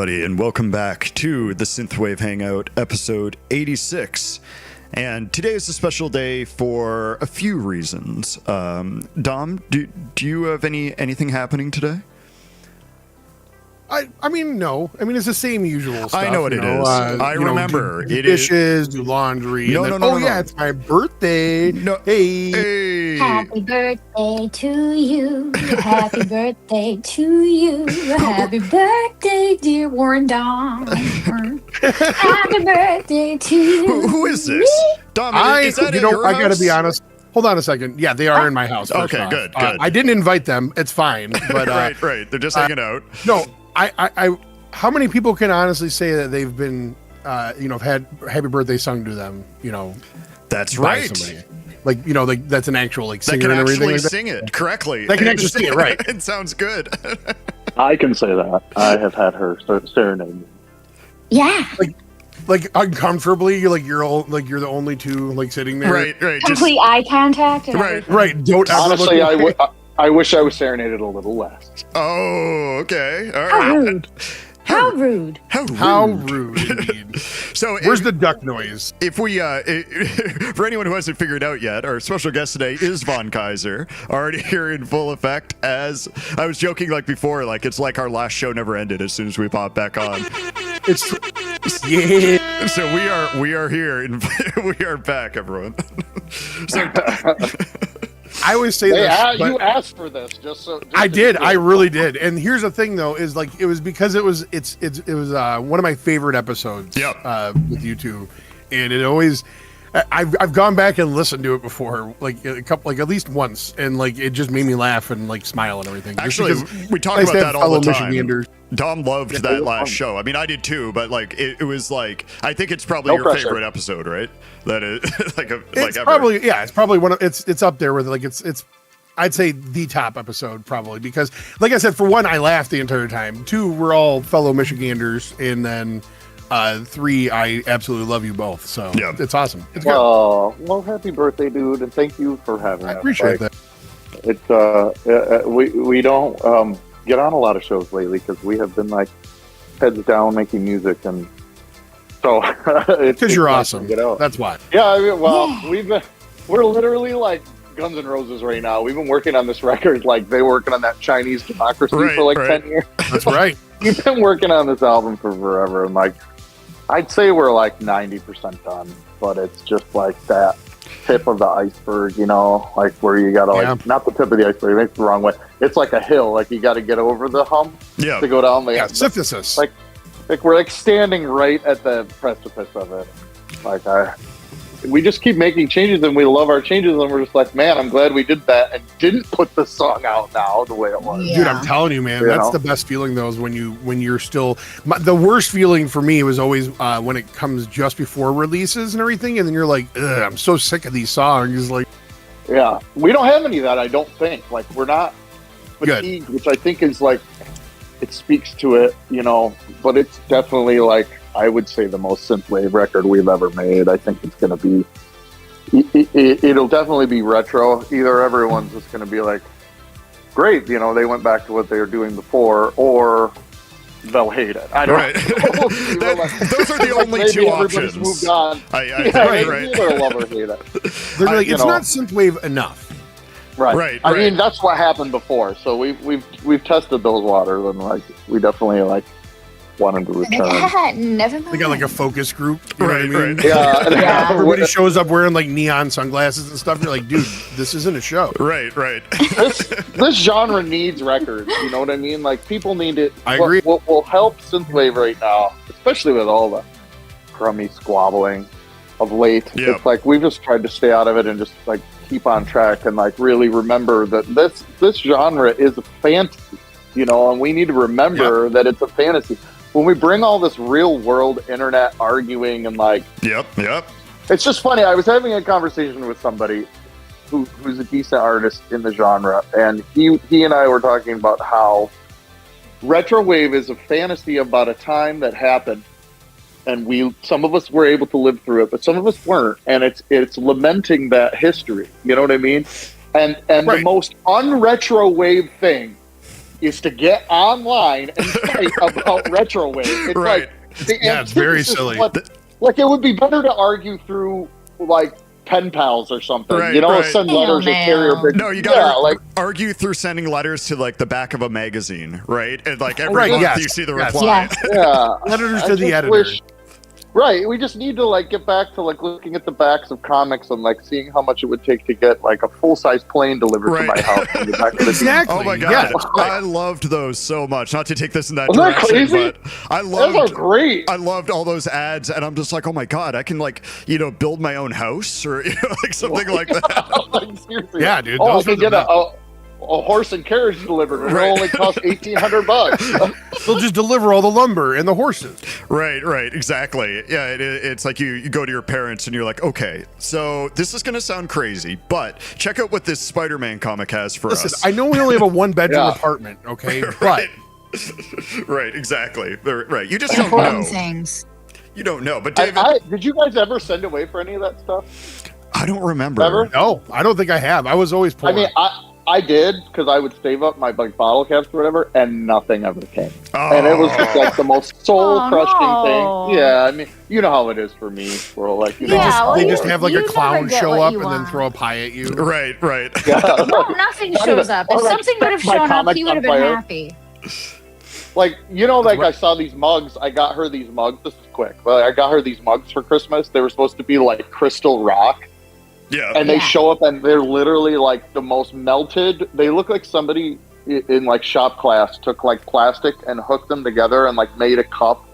everybody, and welcome back to the Synthwave Hangout, episode 86. And today is a special day for a few reasons. Dom, do you have anything happening today? I mean, no. I mean, it's the same usual stuff. I know what it is. I remember. Do dishes, do laundry. No. It's my birthday. No. Hey. Happy birthday to you. Happy birthday to you. Happy birthday, dear Woren Dom. Happy birthday to you. Who is this? Dom, is that at your I gotta house? be honest. Hold on a second. Yeah, they are in my house. Okay, good. I didn't invite them. It's fine. But right. They're just hanging out. No, I how many people can honestly say that they've been, have had happy birthday sung to them, That's by right. somebody? Like, that's an actual, singer That can and everything actually like that? sing it correctly. They can actually sing it, right. It sounds good. I can say that. I have had her serenade. Yeah. Like uncomfortably, you're the only two sitting there. Right. Complete eye contact. And Right. everything. Right. Don't ever Honestly, look I wish I was serenaded a little less. Oh, okay. All How right. rude. How rude. How rude indeed. So Where's the duck noise? if we for anyone who hasn't figured out yet, our special guest today is Von KAISER, already here in full effect. As I was joking before, it's like our last show never ended as soon as we pop back on. It's yeah. So we are here and we are back, everyone. So I always say Hey, this. you But asked for this, just I to did. be I clear. really did. And here's the thing, though, is it was because it was one of my favorite episodes. Yep. With you two, and it always. I've gone back and listened to it before, at least once, and it just made me laugh and smile and everything. Just actually, because we talk nice about to that have all the fellow time. Michiganders. Dom loved it that was last fun. show. I mean, I did too, but it was I think it's probably No your pressure. favorite episode, right? That is It's ever. probably it's probably one of it's up there with it's I'd say the top episode probably because like I said, for one, I laughed the entire time. Two, we're all fellow Michiganders, and then three, I absolutely love you both. So Yeah. it's awesome. It's good. Well, happy birthday, dude, and thank you for having I us. appreciate that. It's we don't get on a lot of shows lately because we have been heads down making music, and so Because you're nice to awesome. Get out. That's why. Yeah, I mean, we're literally like Guns N' Roses right now. We've been working on this record they were working on that Chinese Democracy Right, for right. 10 years. That's right. We've been working on this album for forever, and I'd say we're 90% done, but it's just that tip of the iceberg, where you gotta not the tip of the iceberg, that's the wrong way. It's like a hill, you gotta get over the hump Yeah. to go down the Yeah, synthesis. we're standing right at the precipice of it. We just keep making changes, and we love our changes, and we're just man, I'm glad we did that and didn't put the song out now the way it was. Yeah. Dude, I'm telling you, man, You that's know? the best feeling though, is when you're still the worst feeling for me was always when it comes just before releases and everything, and then you're like, ugh, I'm so sick of these songs. Yeah, we don't have any of that. I don't think. We're not fatigued, which I think is it speaks to it, But it's definitely I would say the most synthwave record we've ever made. I think it's going to be. It'll definitely be retro. Either everyone's just going to be great, they went back to what they were doing before, or they'll hate it. I don't Right. know. Those are the only maybe two everybody's options. moved on. I Yeah, right. maybe either love or hate it. They're you it's know. not synthwave enough. Right. I mean, that's what happened before. So we've tested those waters, and we definitely wanted to return. Never mind. They got a focus group. You know what I mean? Right. Yeah. Everybody shows up wearing neon sunglasses and stuff. You're like, dude, this isn't a show. Right. This genre needs records. You know what I mean? People need it. I agree. What will help synthwave right now, especially with all the crummy squabbling of late. Yep. It's we've just tried to stay out of it and just keep on track and really remember that this genre is a fantasy, and we need to remember that it's a fantasy. When we bring all this real world internet arguing and Yep. it's just funny. I was having a conversation with somebody who's a decent artist in the genre, and he and I were talking about how retrowave is a fantasy about a time that happened, and some of us were able to live through it, but some of us weren't, and it's lamenting that history. You know what I mean? And Right. the most unretrowave thing is to get online and fight about retrowave. It's Right. It's very silly. Like it would be better to argue through like pen pals or something, Right, you know, right. send letters or carrier big. No, you gotta like argue through sending letters to like the back of a magazine, right? And like every Right, month yes, you see the yes. reply. yeah, Letters I to the just editor. Right, we just need to like get back to like looking at the backs of comics and like seeing how much it would take to get like a full-size plane delivered to my house in the back of the Exactly. Oh my god, Yeah, I loved those so much. Not to take this in that Wasn't that direction, crazy? but I Those are loved. great. I loved all those ads, and I'm just like, oh my god, I can like build my own house or like something like that. Like, seriously. Yeah, dude. Oh, I Those were could the get best. a horse and carriage delivered. And Right. It only cost $1,800. They'll just deliver all the lumber and the horses. Right, exactly. Yeah, it's like you go to your parents and you're like, okay, so this is gonna sound crazy, but check out what this Spider-Man comic has for Listen, us. I know we only have a one-bedroom Yeah. apartment, okay? But Right, exactly. Right, you just don't Important know. things. You don't know, but David, Did you guys ever send away for any of that stuff? I don't remember. Ever? no, I don't think I have. I was always poor. I mean, I did because I would save up my like bottle caps or whatever, and nothing ever came. Oh. And it was just like the most soul-crushing no. thing. Yeah, I mean, you know how it is for me. We're like, you they know, Yeah, well, they you- just have like you a never clown get show what up you and then want. throw a pie at you. Right. yeah, No, nothing Not shows even- up. or, If like, something would have my shown up, comics he would have on been fire. happy. like you know, like I saw these mugs. I got her these mugs. This is quick, but I got her these mugs for Christmas. They were supposed to be like crystal rock. Yeah. And they Yeah. show up and they're literally like the most melted. They look like somebody in like shop class took like plastic and hooked them together and like made a cup,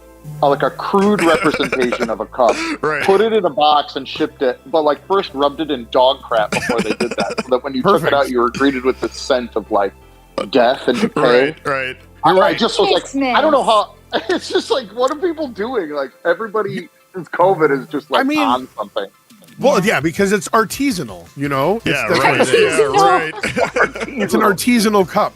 like a crude representation of a cup. Right. Put it in a box and shipped it, but like first rubbed it in dog crap before they did that, so that when you took Perfect. it out, you were greeted with the scent of like death and decay. Right. I just was like, Christmas. I don't know how. It's just like, what are people doing? Like everybody since COVID is just like I mean, on something. Well, yeah, because it's artisanal, you know? Yeah, That's right. what it is. Yeah, right. It's an artisanal cup.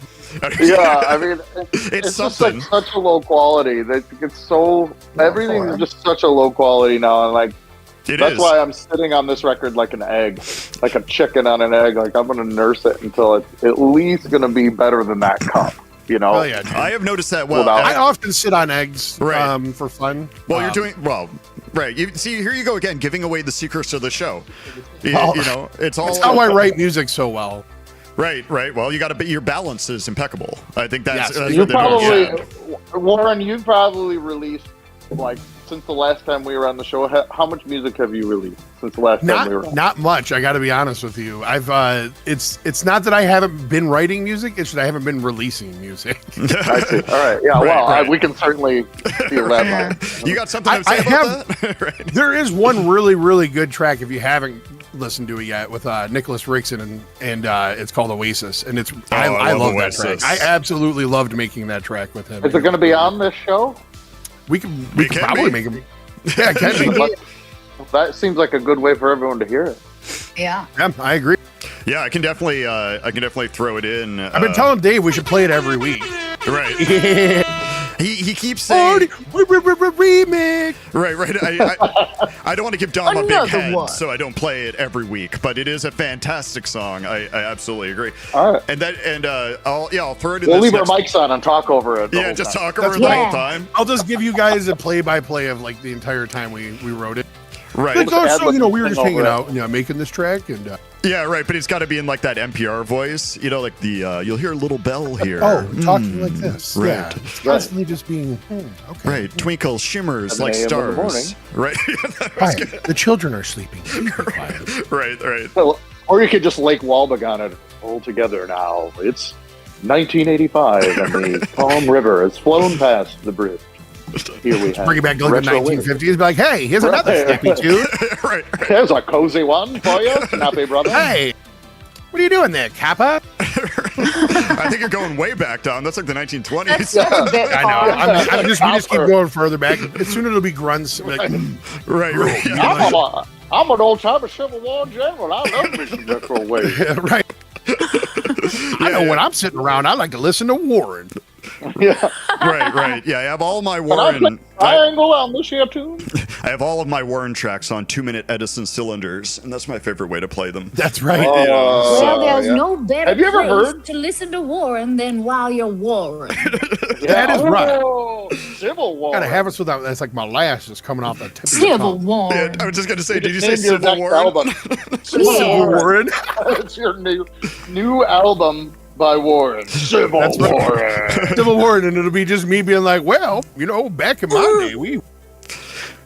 Yeah, I mean, It's just something. like such a low quality. That it's so everything is just such a low quality now, and like that's why I'm sitting on this record like an egg, like a chicken on an egg. Like I'm gonna nurse it until it's at least gonna be better than that cup. You know? Oh, yeah, dude. I have noticed that. Well, Without- I often sit on eggs Right. for fun. well, you're doing well. Right. You see, here you go again, giving away the secrets of the show. You, Well, you know, it's all That's how I write music so well. Right. Well, you got to be. Your balance is impeccable. I think that's. Yes. that's You what they're doing. probably, Yeah. Warren, you've probably released like since the last time we were on the show. How much music have you released since the last time we were on? Not much. I got to be honest with you. I've it's not that I haven't been writing music. It's that I haven't been releasing music. I see. All right. Yeah. Right, well, right. we can certainly feel that. Yeah. You got something to I say about have- that? Right. There is one really, really good track if you haven't listened to it yet with Nicholas Rickson and it's called Oasis, and it's I love that track. Oasis. I absolutely loved making that track with him. Is it going to be on this show? We can can probably be. make him. Yeah, it can be. That seems like a good way for everyone to hear it. Yeah. Yeah, I agree. Yeah, I can definitely throw it in. I've been telling Dave we should play it every week. Right. Yeah. He keeps saying. Remix. Right. I don't want to give Dom a big Another head, one. so I don't play it every week. But it is a fantastic song. I absolutely agree. All right. I'll throw it in. We'll this leave our next- mics on and talk over it. the Yeah, whole just time. talk over That's it the right. whole time. I'll just give you guys a play-by-play of like the entire time we wrote it. Right. Like, We'll just so, add you know, we were thing just hanging over it. out, you know, making this track, and Yeah, right. But it's got to be in like that NPR voice. You know, like the you'll hear a little bell here. talking like this. right. Yeah, it's constantly just being okay. Right. Twinkle shimmers 7 like a.m. in the morning. stars. Right. Hi, the children are sleeping. Please be quiet. right. So- or you could just Lake Walbag on it all together now. It's 1985 and the Palm River has flown past the bridge. Here we have Bring it back to like the Retro-wave. 1950s. Be like, hey, here's another Right. snappy tune. right. There's a cozy one for you, snappy brother. Hey, what are you doing there, Kappa? I think you're going way back, Don. That's like the 1920s. That's a bit I far. know. We just keep going further back. Soon it'll be grunts. Like, right. I'm an old-timer Civil War general. I love me some Retro-wave. right. I know when I'm sitting around, I like to listen to Woren. Yeah. right. Yeah, I have all my And I Woren. play triangle on this here tune. I have all of my Woren tracks on 2-minute Edison cylinders, and that's my favorite way to play them. That's right. Well, there's no better Have you ever place heard? to listen to Woren than while you're warring. That is right. Oh, Civil War. Gotta have us without. That's like my lash just coming off the tip of your Civil tongue. War. Yeah, I was just gonna say, did you say Name your Civil next War? album. Civil Warren. It's your new album by Woren. Civil That's right. War. Civil Warren, and it'll be just me being like, well, you know, back in my day, we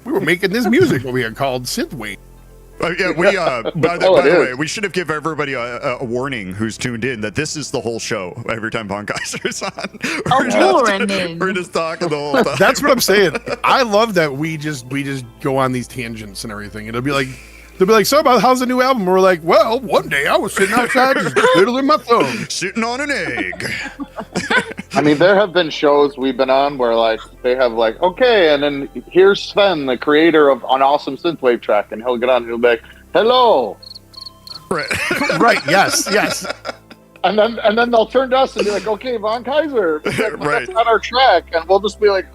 were making this music over here called Synthwave. Yeah, by the it way, is. we should have given everybody a warning who's tuned in that this is the whole show every time Von Kaiser's on. We're just talking the whole time. That's what I'm saying. I love that we just go on these tangents and everything. It'll be like, they'll be like, so about how's the new album? And we're like, well, one day I was sitting outside just twiddling my thumb. Sitting on an egg. I mean, there have been shows we've been on where like they have like, okay, and then here's Sven, the creator of an awesome synthwave track, and he'll get on and he'll be like, hello. Right. Right, yes. And then they'll turn to us and be like, okay, Von Kaiser, like, Right. that's not our track. And we'll just be like,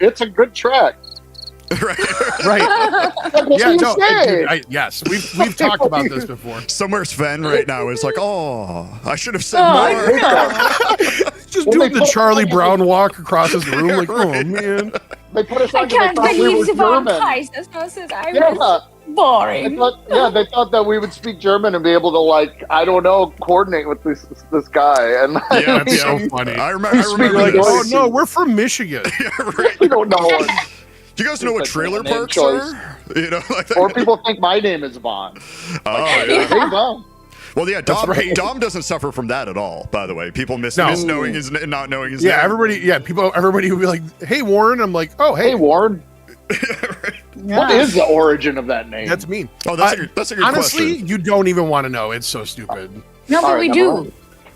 it's a good track. Right. Like, what do you say? Yes, we've talked about this before. Somewhere Sven right now is like, oh, I should have said Oh, more. Just Well, doing they the put- Charlie Brown walk across his room, like, oh Right. man. They put us I on 'cause they can't thought we believe were Von German. Kaiser says I Yeah. was boring. They thought that we would speak German and be able to, like, I don't know, coordinate with this guy. And Yeah, That's so funny. I remember You're like, this. oh no, we're from Michigan. Right. we don't know it. Do you guys know what It's like trailer a name parks choice. are? You know, like that. Or people think my name is Vaughn. Oh, Hey, yeah. Vaughn. Well, yeah, Dom, right. Dom doesn't suffer from that at all, by the way. People No. misknowing his not knowing his Yeah, name. everybody would be like, hey Warren. I'm like, oh Hey, hey, Warren. Yeah. What is the origin of that name? that's me. Oh, that's a good Honestly, question. you don't even want to know. It's so stupid. No, but All we right, do.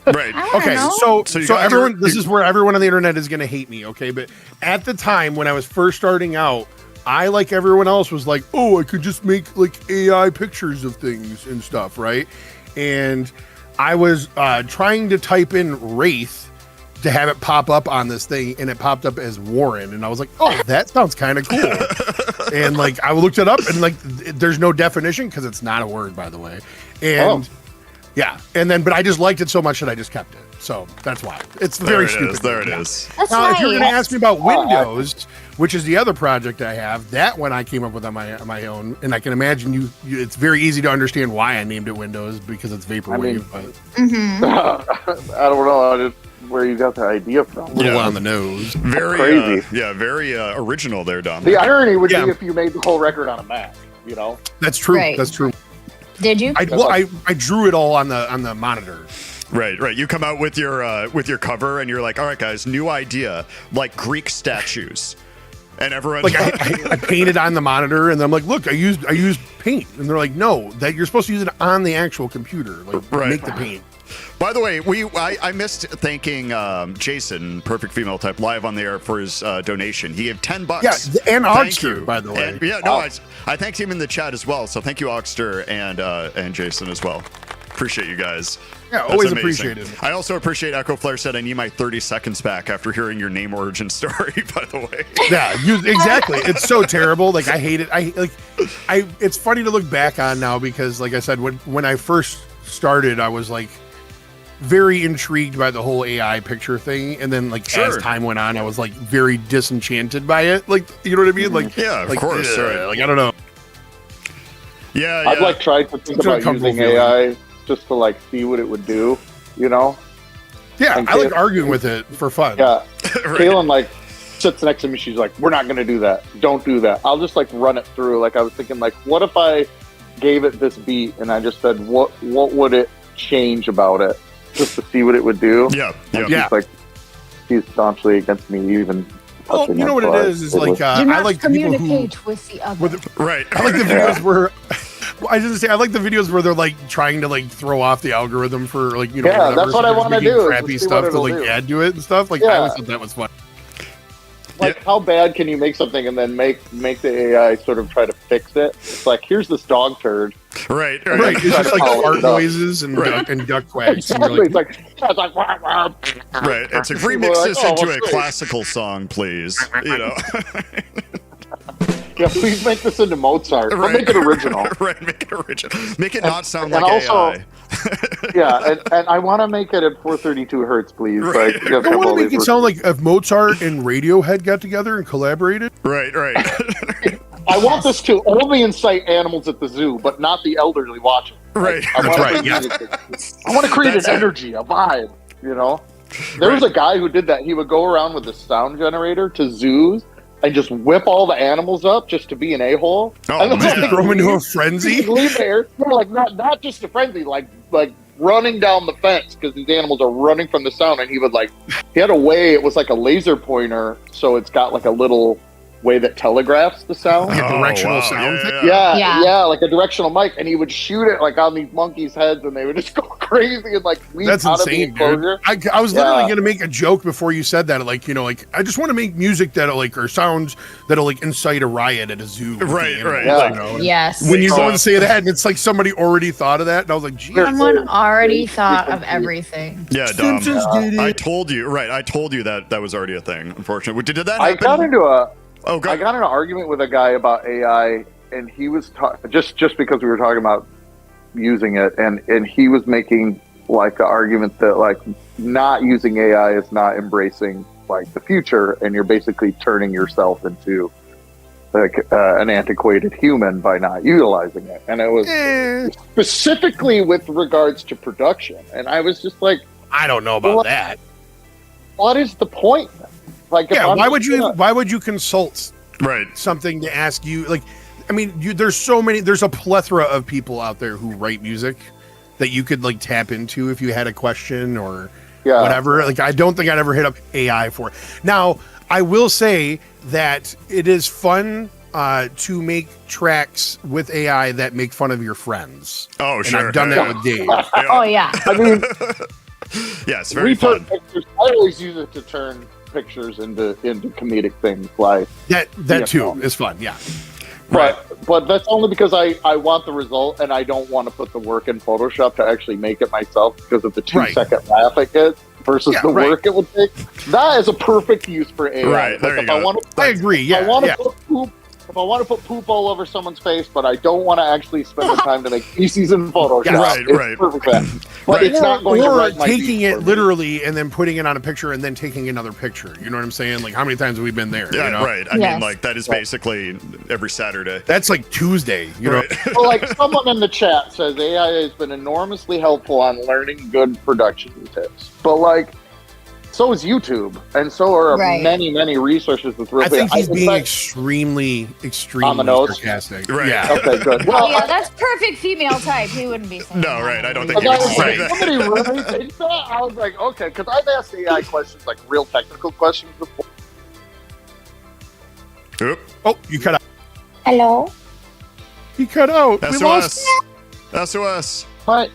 Right. I wanna Okay, know. so So you got everyone, your- this is where everyone on the internet is going to hate me. Okay, but at the time when I was first starting out, I, like everyone else, was like, oh, I could just make like AI pictures of things and stuff, right? And I was trying to type in Wraith to have it pop up on this thing, and it popped up as Warren, and I was like, oh, that sounds kind of cool. And like I looked it up, and like there's no definition because it's not a word, by the way. And yeah, and then but I just liked it so much that I just kept it. So that's why it's There very it stupid. is. There it Yeah. is. That's Now, if you're going to nice. ask me about Windows, which is the other project I have, that one I came up with on my own, and I can imagine you it's very easy to understand why I named it Windows because it's vaporwave, mean- but Mhm. I don't know. I just where you got the idea from. a little Yeah. on the nose. Very crazy. very original there, Dom. The irony would Yeah. be if you made the whole record on a Mac, you know? That's true. Right. That's true. Did you? I drew it all on the monitor. Right. You come out with your cover, and you're like, all right, guys, new idea, like Greek statues, and everyone Like I painted on the monitor, and I'm like, look, I used paint, and they're like, no, that you're supposed to use it on the actual computer, like Right. make the paint. By the way, I missed thanking Jason, Perfect Female Type, live on the air for his donation. He gave $10. Yeah, and Thank Oxter, you. by the way. And, yeah, no, I thanked him in the chat as well. So thank you, Oxter and Jason as well. Appreciate you guys. Yeah, That's always amazing. appreciated. I also appreciate Echo Flare said I need my 30 seconds back after hearing your name origin story. By the way, Yeah, exactly. It's so terrible. Like I hate it. It's funny to look back on now because, like I said, when I first started, I was like very intrigued by the whole AI picture thing, and then like Sure. as time went on, I was like very disenchanted by it. Like, you know what I mean? Like, Yeah, of like, course, right. Like I don't know. yeah, I've like tried to think It's an about uncomfortable using AI just to like see what it would do, you know? Yeah, And I like Kayla- arguing with it for fun. Yeah. right. Kaylin like sits next to me. She's like, "We're not going to do that. Don't do that." I'll just like run it through. Like I was thinking, like, what if I gave it this beat and I just said, "What would it change about it?" Just to see what it would do. Yeah, And yeah. she's like, she's staunchly against me even. Well, touching you know what so it I- is like Do I not like the people who. communicate with the other. Right. I like the videos where I just say I like the videos where they're like trying to like throw off the algorithm for like Yeah, whatever, that's what so I they're just wanna making do, is crappy to see stuff what to like it'll do. add to it and stuff. Like I Yeah. always thought that was fun. Like, how bad can you make something and then make the AI sort of try to fix it? It's like, here's this dog turd. Right. Right, it's just like Follow fart it up. noises and Right. duck quacks. And Exactly. you're It's like, like wah, wah. Right. It's like People are remix like, this "Oh, into what's a this?" classical song, please. You know. Yeah, please make this into Mozart. But Right. make it original. Right, make it original. Make it not sound and like also- AI. Yeah, and I want to make it at 432 hertz, please. Right. Like, you have to I have want all to make these it sound like if Mozart and Radiohead got together and collaborated. Right. I want this to only incite animals at the zoo, but not the elderly watching. Right. I That's wanna right, bring yeah. music. I want to create That's an it. energy, a vibe, you know? There was a guy who did that. He would go around with a sound generator to zoos and just whip all the animals up just to be an a-hole. Oh, and then, man. like, Throw them into a frenzy. leave there. No, like not just a frenzy, like running down the fence because these animals are running from the sound. And he would he had a way. It was like a laser pointer, so it's got like a little way that telegraphs the sound. Like a directional sound thing? Yeah, like a directional mic, and he would shoot it like on these monkeys' heads, and they would just go crazy and like leap That's out of the insane, dude. enclosure. I was literally Yeah. going to make a joke before you said that. Like, I just want to make music that'll or sounds that'll incite a riot at a zoo. with the Right, animals, right. Yeah. Yes. When you So- go and say that, and it's like somebody already thought of that, and I was like, geez. Someone already thought of everything. Yeah, Dom. Simpsons did it. I told you that was already a thing. Unfortunately, did that I happen? got into Oh, go. I got in an argument with a guy about AI, and he was just because we were talking about using it, and he was making like the argument that like not using AI is not embracing like the future, and you're basically turning yourself into like an antiquated human by not utilizing it. And it was specifically with regards to production, and I was just like, I don't know about Well, that. what is the point? Like, if Yeah, I'm why just would you? gonna- Why would you consult Right. something to ask you? Like, I mean, there's a plethora of people out there who write music that you could like tap into if you had a question or Yeah. whatever. Like, I don't think I'd ever hit up AI for it. Now, I will say that it is fun to make tracks with AI that make fun of your friends. Oh, And sure. I've done that with Dave. Oh yeah. I mean, Yes, very we turn fun. pictures. I always use it to turn pictures into comedic things, like. That Yeah. too is fun. Yeah. But that's only because I want the result, and I don't want to put the work in Photoshop to actually make it myself because of the 2-second laugh it gets versus Yeah, the right. work it would take. That is a perfect use for AI. Right, there Like, you if I go. want to, I agree. I Yeah. want to Yeah. put poop. If I want to put poop all over someone's face, but I don't want to actually spend the time to make feces in Photoshop, Yeah, right, it's right. perfect. But Right. it's not going to Or write my taking beats it for me. literally and then putting it on a picture and then taking another picture. You know what I'm saying? Like, how many times have we been there? Yeah, you know? right. I mean, Yes. like that is basically every Saturday. That's like Tuesday. You know? Right. Well, like someone in the chat says, AI has been enormously helpful on learning good production tips. But like, so is YouTube, and so are Right. many, many resources with real. I think he's in being fact- extremely On the nose? sarcastic. Right. Yeah. okay, good. Oh Well, yeah, that's perfect female type. He wouldn't be saying No, that. right, I don't think I was Right. like, somebody really thinks that? I was like, okay, because I've asked AI questions, like real technical questions before. Oop. Oh, you cut out. Hello. He cut out. We lost. SOS. My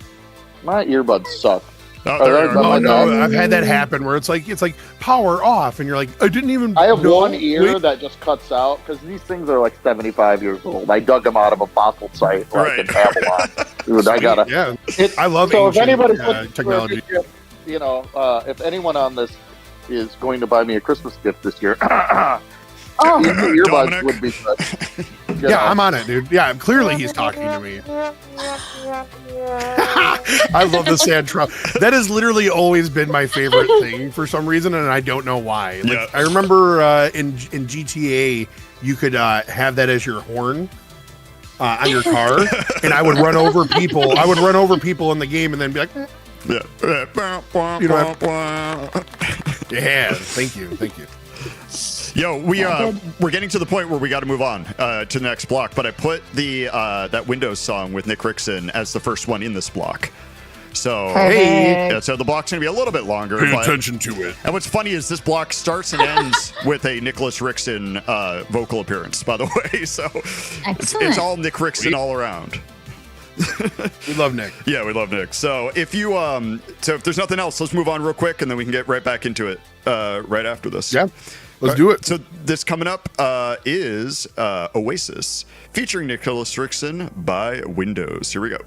earbuds suck. Oh, there we Oh, are. Oh no, I've had that happen where it's like power off, and you're like, I didn't even. I have know. one ear Wait. that just cuts out because these things are like 75 years old. I dug them out of a fossil site like in Right. Babylon. Dude, I gotta. Yeah, It, I love so if ancient, anybody technology. you know, if anyone on this is going to buy me a Christmas gift this year, Oh, these earbuds Dominic. would be good. You Yeah, know. I'm on it, dude. Yeah, clearly he's talking to me. I love the sad trump. That has literally always been my favorite thing for some reason, and I don't know why. Like, Yeah. I remember in GTA, you could have that as your horn on your car, and I would run over people. I would run over people in the game, and then be like, Yeah. You don't have- "Yeah, thank you." Yo, we're getting to the point where we got to move on to the next block. But I put the that Windows song with Nick Rickson as the first one in this block. So Hey. yeah, so the block's gonna be a little bit longer. Pay but- attention to it. And what's funny is this block starts and ends with a Nicholas Rickson vocal appearance. By the way, so excellent. it's all Nick Rickson all around. We love Nick. Yeah, we love Nick. So if you so if there's nothing else, let's move on real quick, and then we can get right back into it right after this. Yeah, let's do it. So this coming up is Oasis, featuring Nicholas Rickson by Windows. Here we go.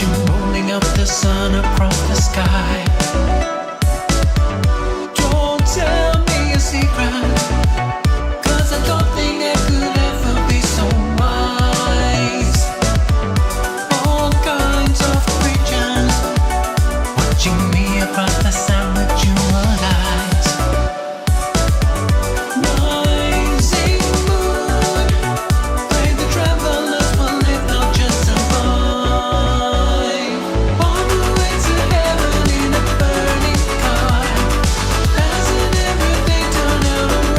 watching rolling up the sun across the sky. Don't tell me a secret, 'cause I don't think I could ever be so wise. All kinds of creatures watching me across the sun with jewel eyes. Rising moon, where the travelers will live, not just survive. On the way to heaven in a burning car, hasn't everything turned out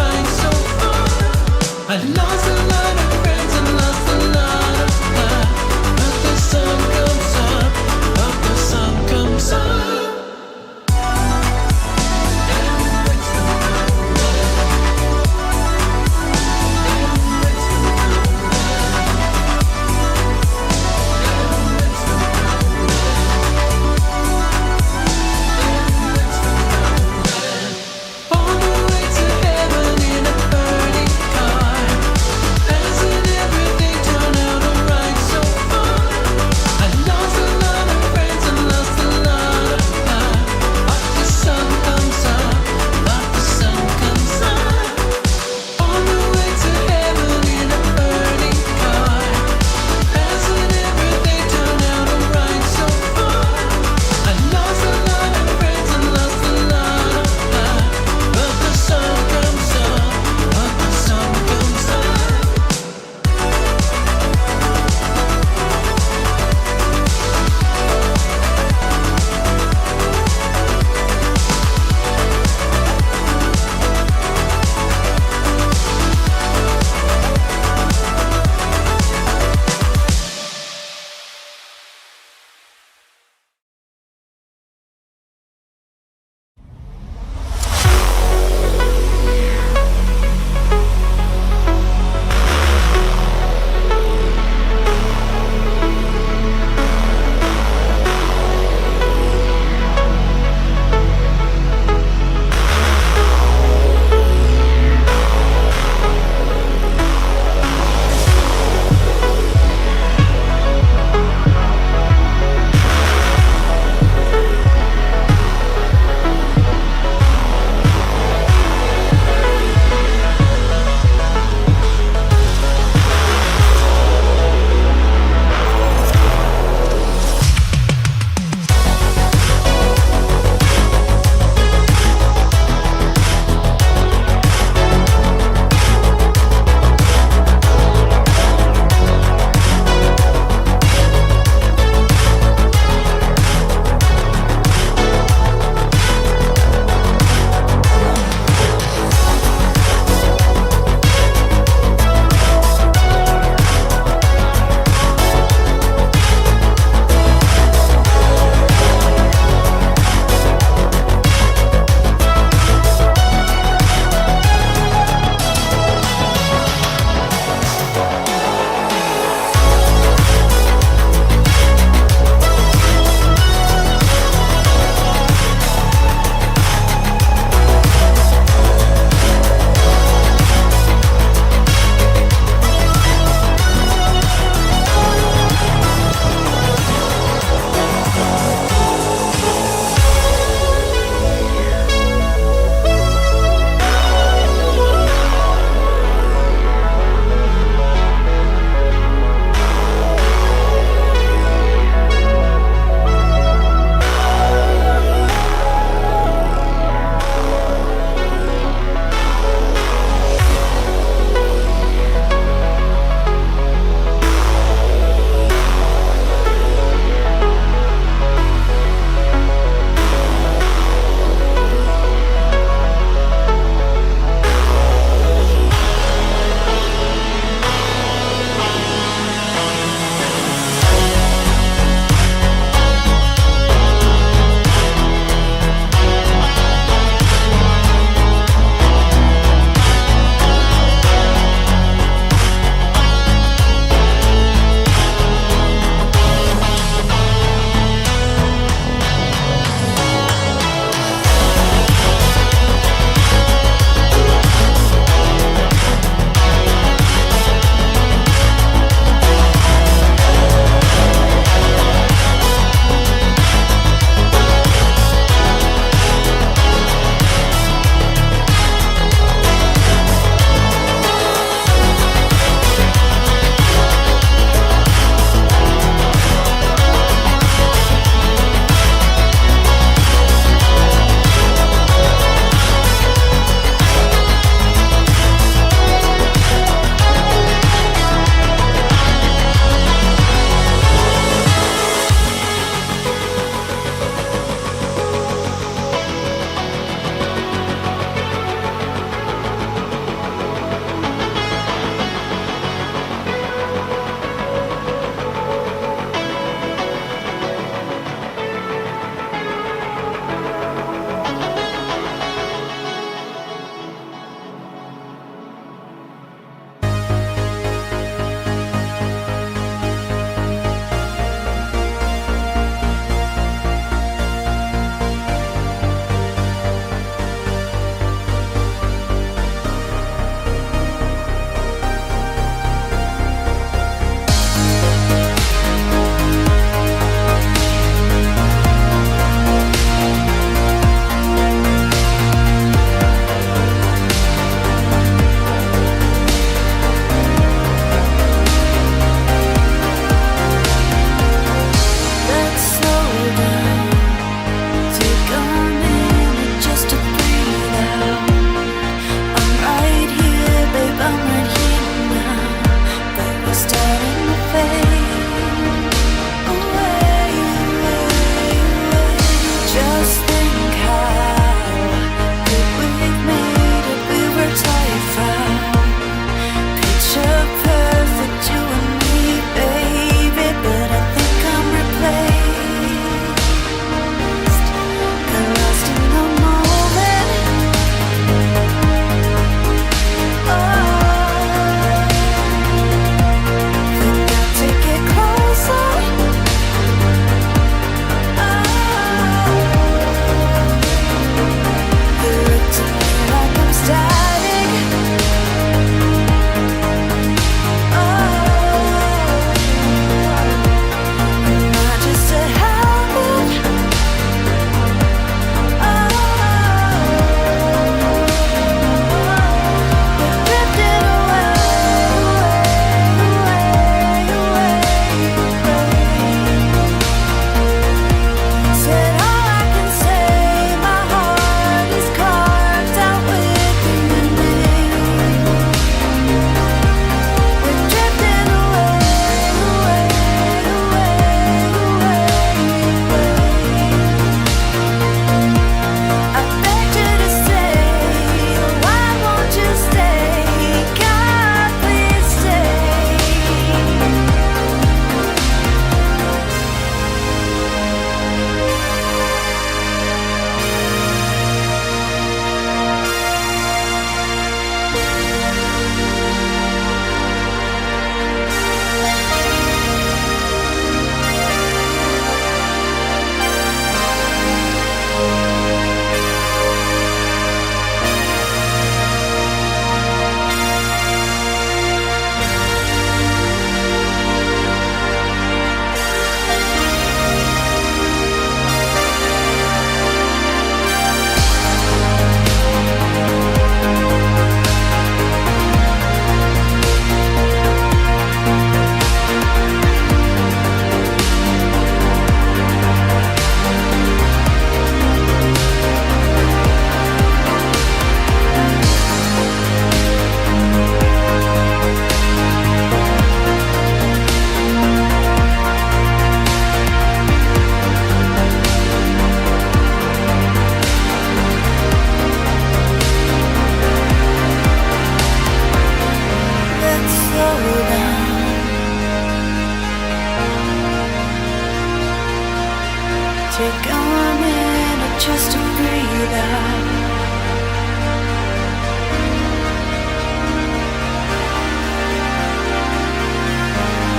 Take a minute just to breathe out.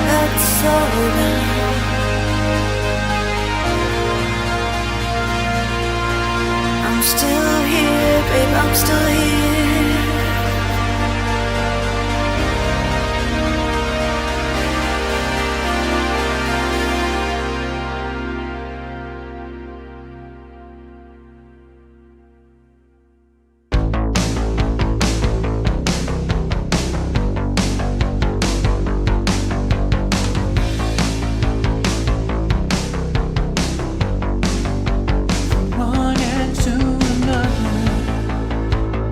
Let's slow down. I'm still here, babe, I'm still here. One end to another,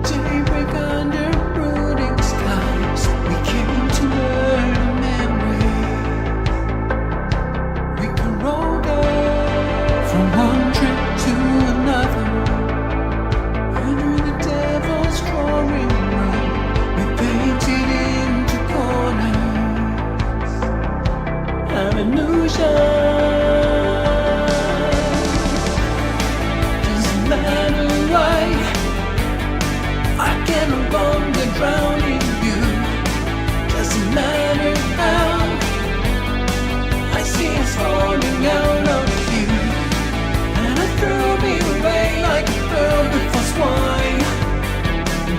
daybreak under brooding skies. We came to learn a memory. We can roll there from one trip to another. Under the devil's drawing room, we painted into corners. An illusion. Doesn't matter why I can no longer drown in you. Doesn't matter how I see us falling out of you. And I threw me away like a bird before swine.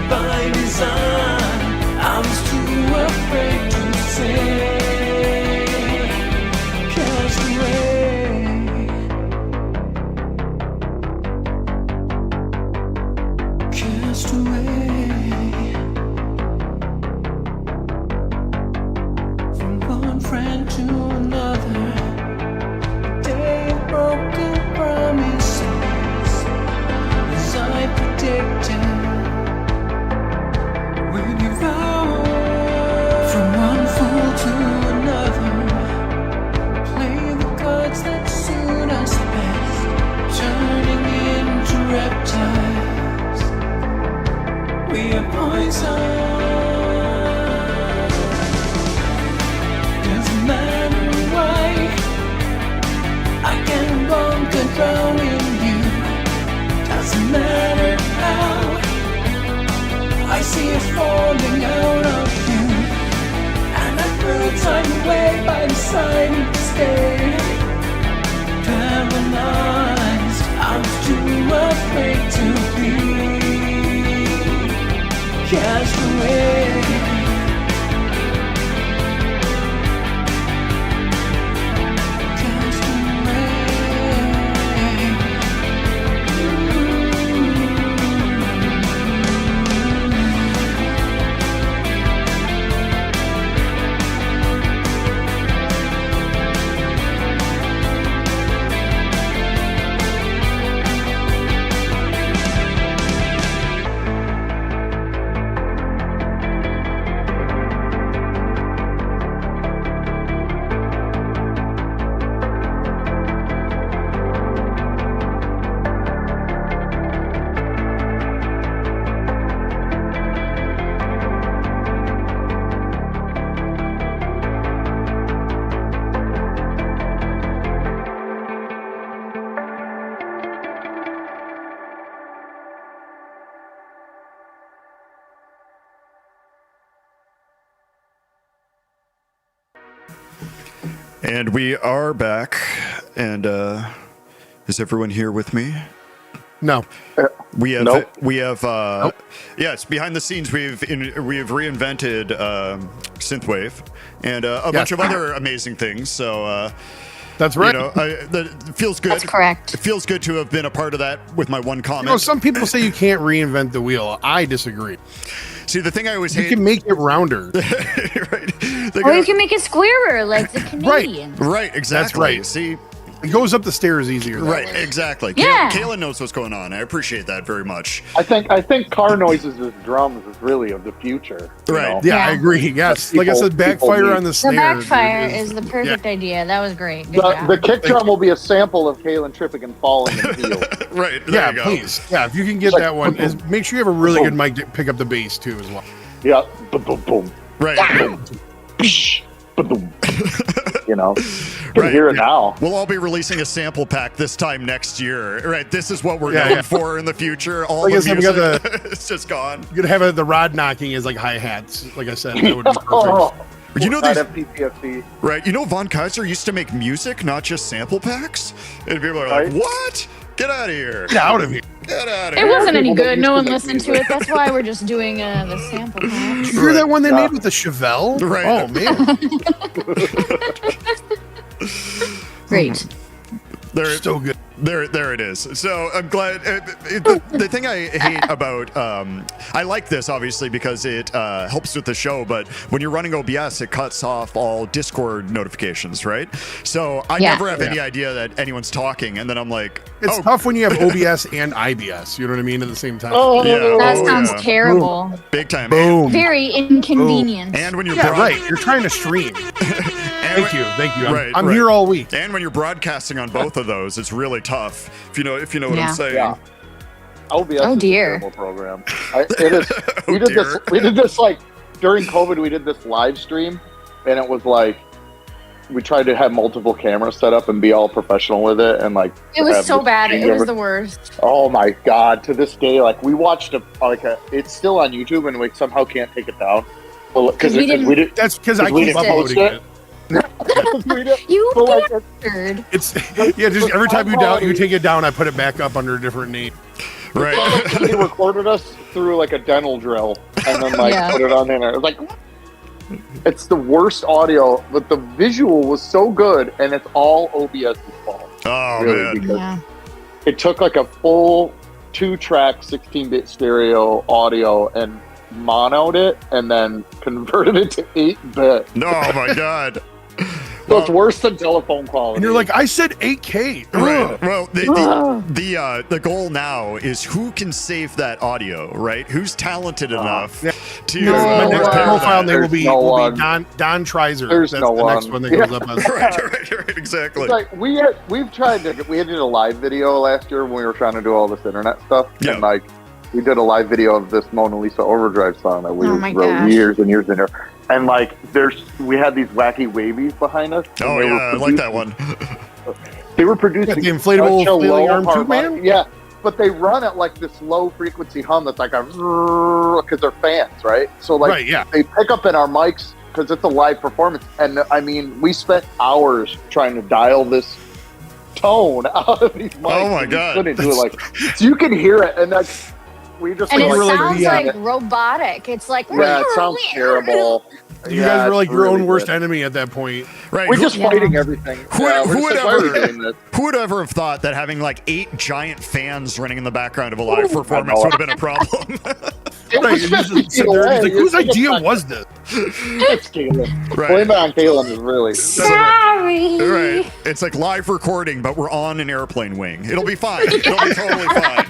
By design, I was too afraid to say, cast away. Cast away. From one friend to another, day of broken promises. As I predicted, we devoured. From one fool to another, play the cards that suit us best, turning into reptiles. We are poison. Doesn't matter why I can no longer drown in you. Doesn't matter how I see us falling out of you. And I threw time away by deciding to stay. Paralyzed, I was too afraid to be cast away. Cast away. And we are back. And is everyone here with me? No. We have, Nope. Yes, behind the scenes, we've reinvented Synthwave and a bunch of other amazing things. So, That's right. you know, it feels good. That's correct. It feels good to have been a part of that with my one comment. You know, some people say you can't reinvent the wheel. I disagree. See, the thing I always You hate. can make it rounder. Right. Or you can make it squarer like the Canadians. Right, exactly. That's right. See, It goes up the stairs easier. that right, way. exactly. Yeah. Kaylin knows what's going on. I appreciate that very much. I think car noises as drums is really of the future. you Right. know? Yeah, Yeah. I agree. Yes. Like I said, People backfire need- on the The snare. backfire dude, is the perfect idea. That was great. Good The job. kick drum will be a sample of Kaylin tripping and falling in the field. Right. There Yeah, you go. please. Yeah, if you can get Like, that one, boom, make sure you have a really good boom. mic to pick up the bass too as well. Yeah. Boom, boom, boom. Right. Boom. Psh, boom. You know, you can hear it now. We'll all be releasing a sample pack this time next year, right? This is what we're Yeah, known yeah. for in the future. All Like I the said, we music, got it's just gone. You're gonna have the rod knocking as like hi hats. Like I said, that would be perfect. Oh, You know I'd these, have PTSD. right? You know Von Kaiser used to make music, not just sample packs, and people are Right. like, "What? Get out of here! Get out of here. Get out of It here!" wasn't any People that good. used No to one make listened to music. it. That's why we're just doing the sample pack. Did you hear that one they Yeah. made with the Chevelle? Right. Oh man, Great. There, so good. there it is. So I'm glad. The thing I hate about, I like this obviously because it helps with the show, but when you're running OBS, it cuts off all Discord notifications, right? So I Yeah. never have any idea that anyone's talking, and then I'm like, It's oh, tough when you have OBS and IBS. You know what I mean at the same time. Oh, Yeah. That Oh, sounds yeah. terrible. big time. Boom. Very inconvenient. And when you're Yeah, right. You're trying to stream. and Thank you. I'm, Right, I'm right. here all week. And when you're broadcasting on both of those, it's really tough. If you know what Yeah. I'm saying. Yeah. OBS Oh, is dear. a terrible program. It is. Oh, We did this. dear. We did this like during COVID. We did this live stream, and it was like we tried to have multiple cameras set up and be all professional with it, and like It was have so the bad. stream It was over- the worst. Oh my god! To this day, like we watched it's still on YouTube, and we somehow can't take it down. Well, because We didn't- we did. That's because I We keep didn't uploading post it. we did You but, like, bastard. It's yeah. Just every time you take it down, I put it back up under a different name. Right. They recorded us through like a dental drill, and then like Yeah. put it on there. It was like it's the worst audio, but the visual was so good, and it's all OBS's fault. Oh Really, man. because Yeah. it took like a full 2-track 16-bit stereo audio and monoed it, and then converted it to 8-bit. No, oh my god. So it's worse than telephone quality. And you're like, I said 8K. Right. Well, Ugh. the goal now is who can save that audio, right? Who's talented enough Yeah. to No. My next Wow. profile name will be, There's no one. Don Trizer. There's That's no the next one. one that goes up as. right, exactly. It's like we've tried to. We did a live video last year when we were trying to do all this internet stuff, Yeah. and like we did a live video of this Mona Lisa Overdrive song that we Oh my wrote gosh. years and years in there. And like we had these wacky wavies behind us. and Oh they were yeah, I like that one. They were producing Yeah, the inflatable such a flailing low arm tube harmonic- man? Yeah, but they run at like this low frequency hum that's like a because they're fans, right? So like Right, yeah. they pick up in our mics because it's a live performance. And I mean, we spent hours trying to dial this tone out of these mics. Oh, my and we God. couldn't do it like so you can hear it, and that's we just And it were were like, sounds yeah. like robotic. It's like yeah, it sounds terrible. You Yeah, guys were like it's your own really worst good. enemy at that point. Right. We're Who, just Yeah. fighting everything. Who- Yeah, who we're just would like, why are we ever- doing this? who would ever have thought that having like 8 giant fans running in the background of a live I performance know. would have been a problem? It Right, was you just 50 sit feet there and away. he's like, You're whose thinking, idea like, was this? It's Kalen. Right. Blame it on Kalen is really. Sorry. Right. It's like live recording, but we're on an airplane wing. It'll be fine. It'll be totally fine.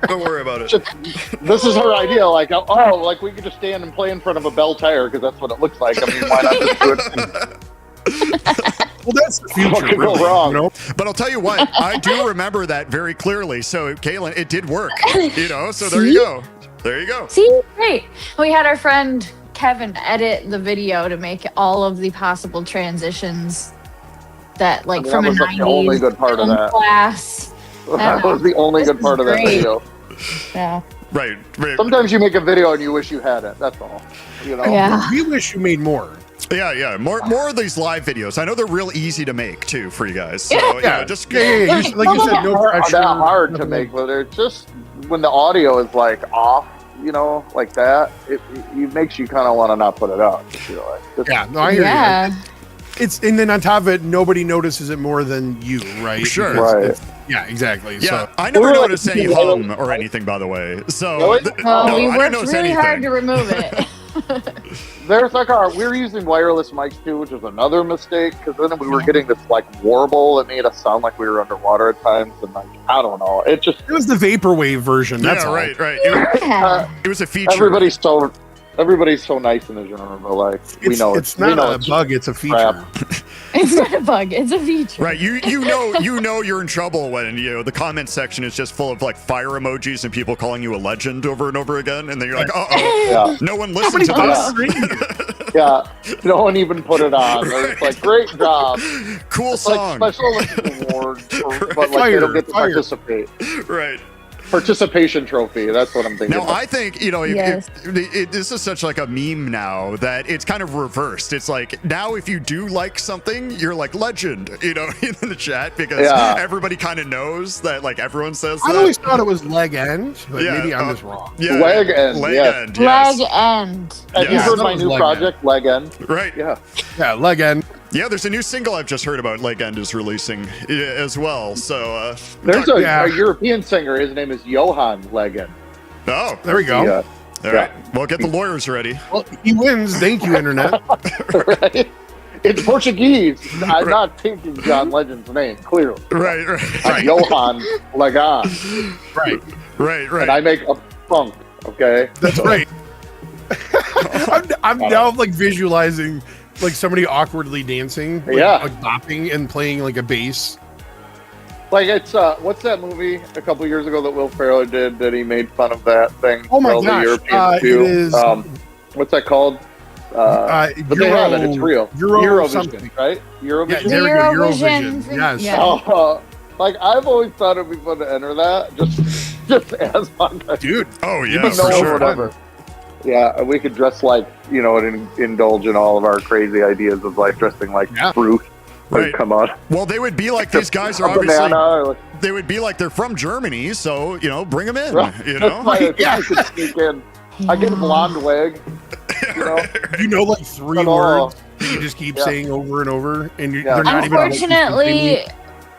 Don't worry about it. This is her idea. Like, oh, like we could just stand and play in front of a Bell tire because that's what it looks like. I mean, why not just do it? Well, that's the future. What could go really, wrong? You know? But I'll tell you what, I do remember that very clearly. So, Kaylin, it did work. You know, so there you See? go. There you go. See, great. We had our friend Kevin edit the video to make all of the possible transitions that, like, That from a was like 90s the only good part of film that. class. That was the only This good part is of that great. video. Yeah. Right. Right. Sometimes you make a video and you wish you had it. That's all. You know. Yeah. We wish you made more. Yeah, yeah. More of these live videos. I know they're real easy to make too for you guys. So, Yeah. you Yeah, know, just yeah. You should- like you said, no They're pressure. that hard to nothing make, but they're just when the audio is like off, you know, like that. It makes you kind of want to not put it out. I feel like. It's- Yeah, no, I hear you. Yeah. It's and then on top of it, nobody notices it more than you, right? Sure. Because Right. it's- Yeah, exactly. Yeah, So I never We're like- noticed any hum or anything, by the way. So, Really? Well, no, we I didn't worked notice really anything. hard to remove it. There's like we're using wireless mics too, which is another mistake because then we were getting this like warble that made us sound like we were underwater at times, and like I don't know, it just it was the vaporwave version. That's yeah, all. right. Yeah. It was a feature. everybody's so nice in the genre, but like we know It's we not know a it's bug. It's a feature. crap. It's not a bug. It's a feature. Right, you know you're in trouble when the comment section is just full of like fire emojis and people calling you a legend over and over again, and then you're like, oh, Yeah. no one listened Nobody to put this. a screen. Yeah, no one even put it on. They're just like, great job. Cool It's song. like special awards, but like they don't get to participate. Right. Participation trophy. That's what I'm thinking. Now, I think, Yes. this is such like a meme now that it's kind of reversed. It's like now if you do like something, you're like legend, in the chat because everybody kind of knows that like everyone says that. I always thought it was leg end, but Yeah, maybe I'm just wrong. Yeah, Leg end, Leg yes. end, yes. Leg end. Have you Yes. heard That my was new Leg project, Leg End? Right. Yeah. Yeah, leg end. Yeah, there's a new single I've just heard about. Leg End is releasing as well. So There's Yeah. a European singer. His name is Johan Legend. oh, There we go. Yeah. all right. Well, get the lawyers ready. Well, he wins. Thank you, internet. Right? It's Portuguese. I'm not taking John Legend's name, clearly. Right. I'm Johan Legan. Right. Right. And I make a funk, okay? That's right. I'm now like visualizing like somebody awkwardly dancing, like, Yeah. like bopping and playing like a bass. Like it's what's that movie a couple years ago that Will Ferrell did that he made fun of that thing? Oh my All the gosh, Europeans it do. is- What's that called? But they have it. It's real. Euro Eurovision, something. right? Yeah, Eurovision. there we go. Eurovision. Eurovision. Yes. Yeah. Oh, like I've always thought it'd be fun to enter that, just as fun. Dude. Oh yeah, must for know sure. whatever. Yeah, and we could dress like, and indulge in all of our crazy ideas of like dressing like fruit. Right. Come on. Well, they would be like these guys are A obviously. banana, or like, They would be like they're from Germany, so bring them in. right. That's why I think Yeah. I could sneak in. I get a blonde wig. You know, like three Come on. words that you just keep Yeah. saying over and over, and Yeah. they're not even. Unfortunately,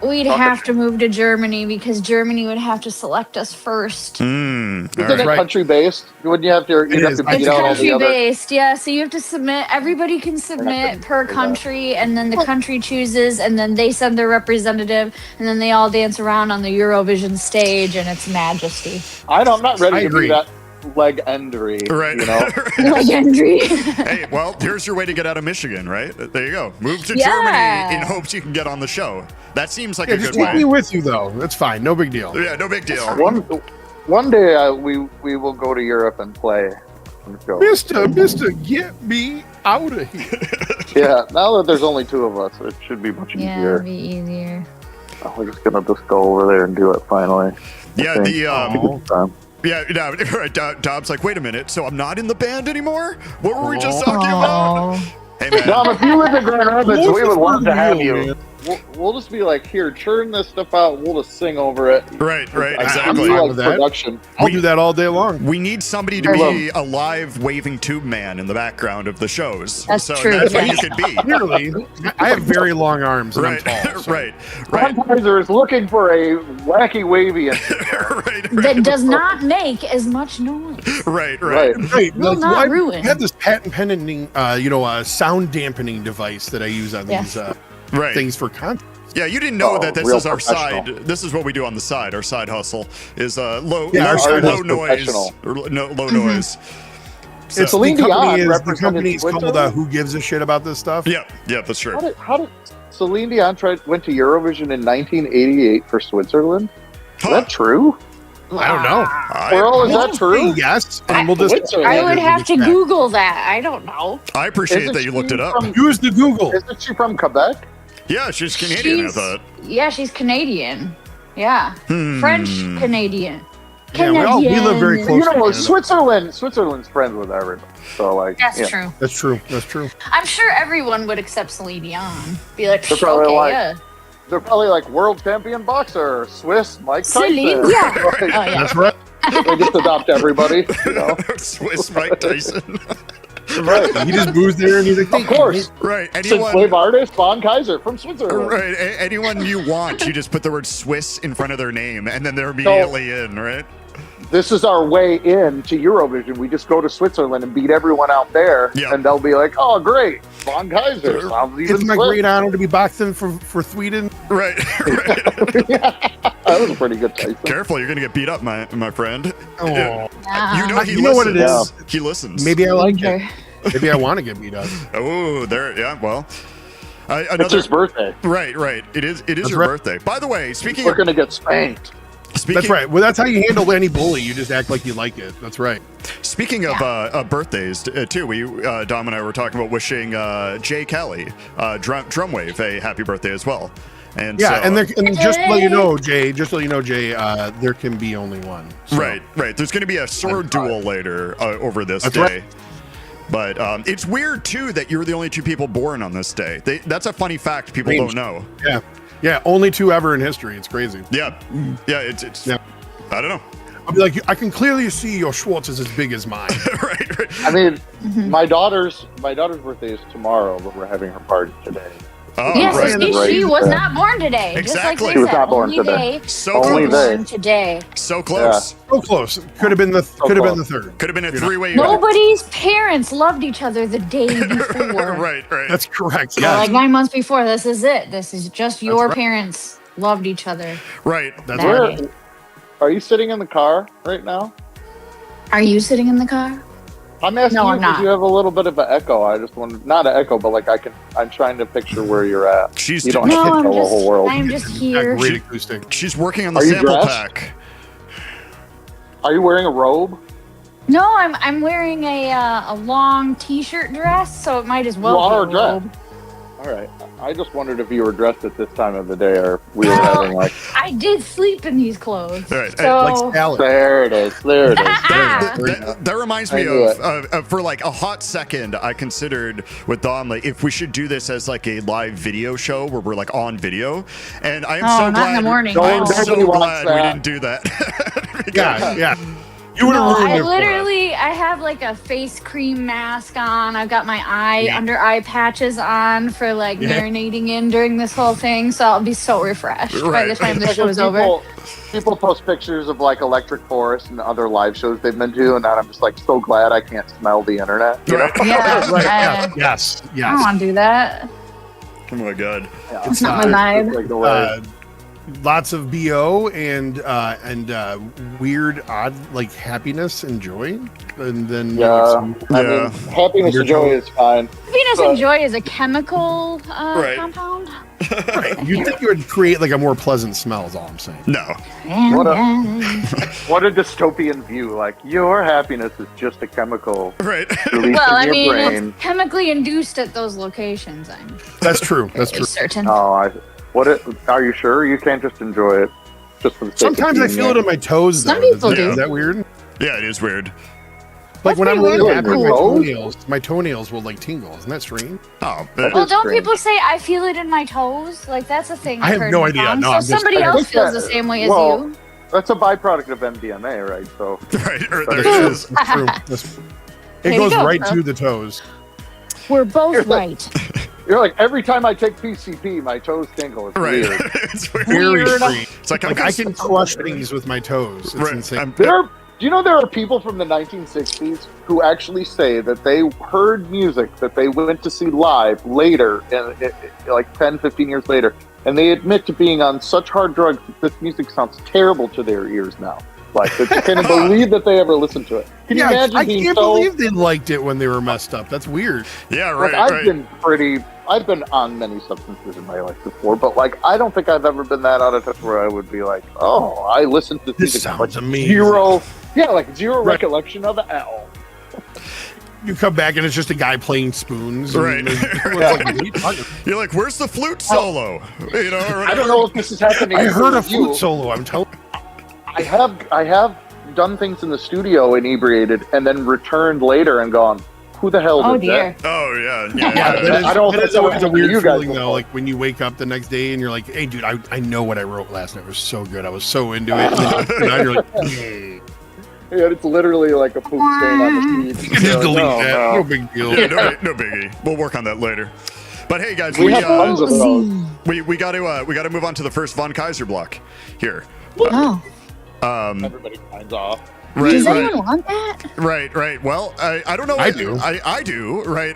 we'd Okay. have to move to Germany because Germany would have to select us first. Mm, all Isn't right. it Right. country based? Wouldn't you have to? You'd It have is. to It's It's beat out all the country other. based, yeah. So you have to submit. Everybody can submit per country, and then the country chooses, and then they send their representative, and then they all dance around on the Eurovision stage, and it's majesty. I'm not ready I to agree. do that leg endery. Right. Legendary. Hey, well, here's your way to get out of Michigan, right? There you go. Move to Yeah. Germany in hopes you can get on the show. That seems like Yeah, a just good take me way. with you though. That's fine. No big deal. Yeah, no big deal. One day we will go to Europe and play. And go. Mister, get me out of here. Yeah, now that there's only two of us, it should be much Yeah, easier. it'd be easier. We're just gonna just go over there and do it finally. Yeah, I think. the Oh. yeah, no, right. Dom's like, wait a minute. So I'm not in the band anymore? What were we just talking about? Oh, Hey man. Dom, if you live in Grand Rapids, we would love to have you, you. man. We'll just be like, here, churn this stuff out. We'll just sing over it. Right, I exactly. do fine like with that. production. I'll do that all day long. We need somebody to be a live waving tube man in the background of the shows. That's so true, that's what yeah. you could be. Clearly, I have very long arms and Right, I'm tall. So. right, KAISER is looking for a wacky wavy. that does not make as much noise. right. Right. Right, Will not I ruin. have this patent pending, sound dampening device that I use on Yes. these Right. things for content. Yeah, you didn't know Oh, that this real is our side. professional. This is what we do on the side. Our side hustle is low our side low hustle noise. professional. Or low noise. So, It's Celine the company Dion is the represented company's called Switzerland? Who Gives a Shit About This Stuff. yeah, that's true. How did Celine Dion went to Eurovision in 1988 for Switzerland? Is Huh. that true? I don't know. Earl, is We'll that just true? say yes, and we'll just. Switzerland. I would have to Yeah. Google that. I don't know. I appreciate Isn't that you looked she it up. from- Use the Google. Isn't she from Quebec? Yeah, she's Canadian, I thought. Yeah, she's Canadian. Yeah, French Canadian. Yeah, we live very close. You know, Canada. Switzerland's friends with everybody. So, like, That's yeah. true. That's true. That's true. I'm sure everyone would accept Celine Dion. Be like, They're probably okay, like, yeah. They're probably like world champion boxer, Swiss Mike Tyson. Celine Dion. Oh, Like, yeah. That's right. they just adopt everybody, you know? Swiss Mike Tyson. Right. He just moves there and he's like, Of course. Right. Synthwave Anyone. artist, Von Kaiser from Switzerland. Right. Anyone you want, you just put the word Swiss in front of their name, and then they're immediately in. Right. This is our way in to Eurovision. We just go to Switzerland and beat everyone out there, Yeah. and they'll be like, "Oh, great, Von Kaiser sounds even it's my Swiss." great honor to be boxing for Sweden. Right. Right. That was a pretty good Tyson. Careful, you're gonna get beat up, my friend. Oh, You know he You know what it listens. is? He listens. maybe I like it. Okay. Maybe I want to get beat up. Oh, there. Yeah. Well. It's Another. his birthday. Right. It is That's your right. birthday. By the way, speaking We're of gonna get spanked. That's right. Well, that's how you handle any bully. You just act like you like it. That's right. Speaking of birthdays, too, Dom and I were talking about wishing Jay Kelly, Drumwave, a happy birthday as well. And Yeah, so, and just to let you know, Jay, there can be only one. So. Right. There's going to be a sword duel later over this day. Right. But it's weird, too, that you're the only two people born on this day. That's a funny fact people don't know. Yeah, only 2 ever in history. It's crazy. Yeah, it's Yeah. I don't know. I'll be like, I can clearly see your Schwartz is as big as mine. right. I mean, my daughter's birthday is tomorrow, but we're having her party today. Oh, Yes, right. she was not born today. Exactly. Just like they She was said, not born only today. They So Only close. they. born today. So close. So close. Could have been the third. Could have been a three-way. Nobody's parents loved each other the day before. right. That's correct. So Yeah. like 9 months before, this is it. This is just your right. parents loved each other. Right. That's That right. day. Are you sitting in the car right now? Are you sitting in the car? I'm asking No, you I'm because not. you have a little bit of an echo. I just want not an echo, but like I'm trying to picture where you're at. She's You don't No, have to I'm tell the whole world. just Got here. great acoustic. She's working on the Are you sample dressed? pack. Are you wearing a robe? No, I'm wearing a long t-shirt dress, so it might as well You are be a dressed. robe. All right. I just wondered if you were dressed at this time of the day, or we were Well, having like. I did sleep in these clothes. Right. So Like salad. There it is. There it is. That reminds me I knew of for like a hot second, I considered with Dom, like, if we should do this as like a live video show where we're like on video. And I am Oh, so not in glad. the morning. I am No. so Nobody wants glad we that. didn't do that. Yeah. You would No, have ruined I it for us. literally, I have like a face cream mask on. I've got my under eye patches on for like marinating in during this whole thing. So I'll be so refreshed by Right. the time the Like show when is over. People post pictures of like Electric Forest and other live shows they've been to, and I'm just like so glad I can't smell the internet. You know? Right. Yeah, Right. I Yes. don't Yes. want to do that. Oh my god. Yeah. It's not my vibe. Like the way- Lots of BO and weird, odd, like happiness and joy, and then Yeah. some- I Yeah. mean, happiness and joy is fine. Happiness But- and joy is a chemical Right. compound. you'd think you would create like a more pleasant smell. Is all I'm saying. No. What What a dystopian view. Like, your happiness is just a chemical Right. released Well, I in your mean, brain. it's chemically induced at those locations. I'm That's true. That's very true. certain. Are you sure? You can't just enjoy it just for the sake Sometimes of I being feel there. it in my toes. Some though. people do. Is that weird? Yeah, it is weird. Like That's when I'm pretty really weird. happy, Cool. my toenails will like tingle. Isn't that strange? Oh, Well, Well, don't strange. people say I feel it in my toes? Like that's a thing. I I've have heard no in idea. songs. No, so I'm just- somebody I else think feels that- the same way as well, you. That's a byproduct of MDMA, right? So right. There That's it true. is. That's true. It There you goes go, right bro. to the toes. We're both right. you're like, every time I take PCP, my toes tingle. It's Right. weird. It's weird. Very Weird. strange. It's like, Like I can crush things with my toes. It's Right. insane. Do you know there are people from the 1960s who actually say that they heard music that they went to see live later, like 10, 15 years later, and they admit to being on such hard drugs that this music sounds terrible to their ears now. Like, they can't believe that they ever listened to it. Can you Yeah, imagine I being can't so... believe they liked it when they were messed up. That's weird. Yeah, Like, right. I've been on many substances in my life before, but like, I don't think I've ever been that out of touch where I would be like, oh, I listened to This music. sounds Like, amazing. zero Right. recollection of it at all. You come back and it's just a guy playing spoons. and- Right. and it's like, what are you talking about? You're like, where's the flute solo? You know, or I don't know if this is happening. I heard a for you. flute solo. I'm telling. I have done things in the studio inebriated and then returned later and gone, who the hell Oh did dear. Oh yeah, Yeah, yeah. that is, I don't that think is always that a happened to weird you guys feeling though. before. Like when you wake up the next day and you're like, "Hey, dude, I know what I wrote last night. It was so good. I was so into it." And then you sit down, you're like, "Hmm." that? Yeah, it's literally like a poop stain on the You sheet. can just You're like, delete "Oh, that. no." No big deal. Yeah, no biggie. We'll work on that later. But hey, guys, We have tons of those. we got to move on to the first Von Kaiser block here. Oh, Everybody finds off. Right, does right, anyone want that? right. Well, I don't know. I do. I do. Right.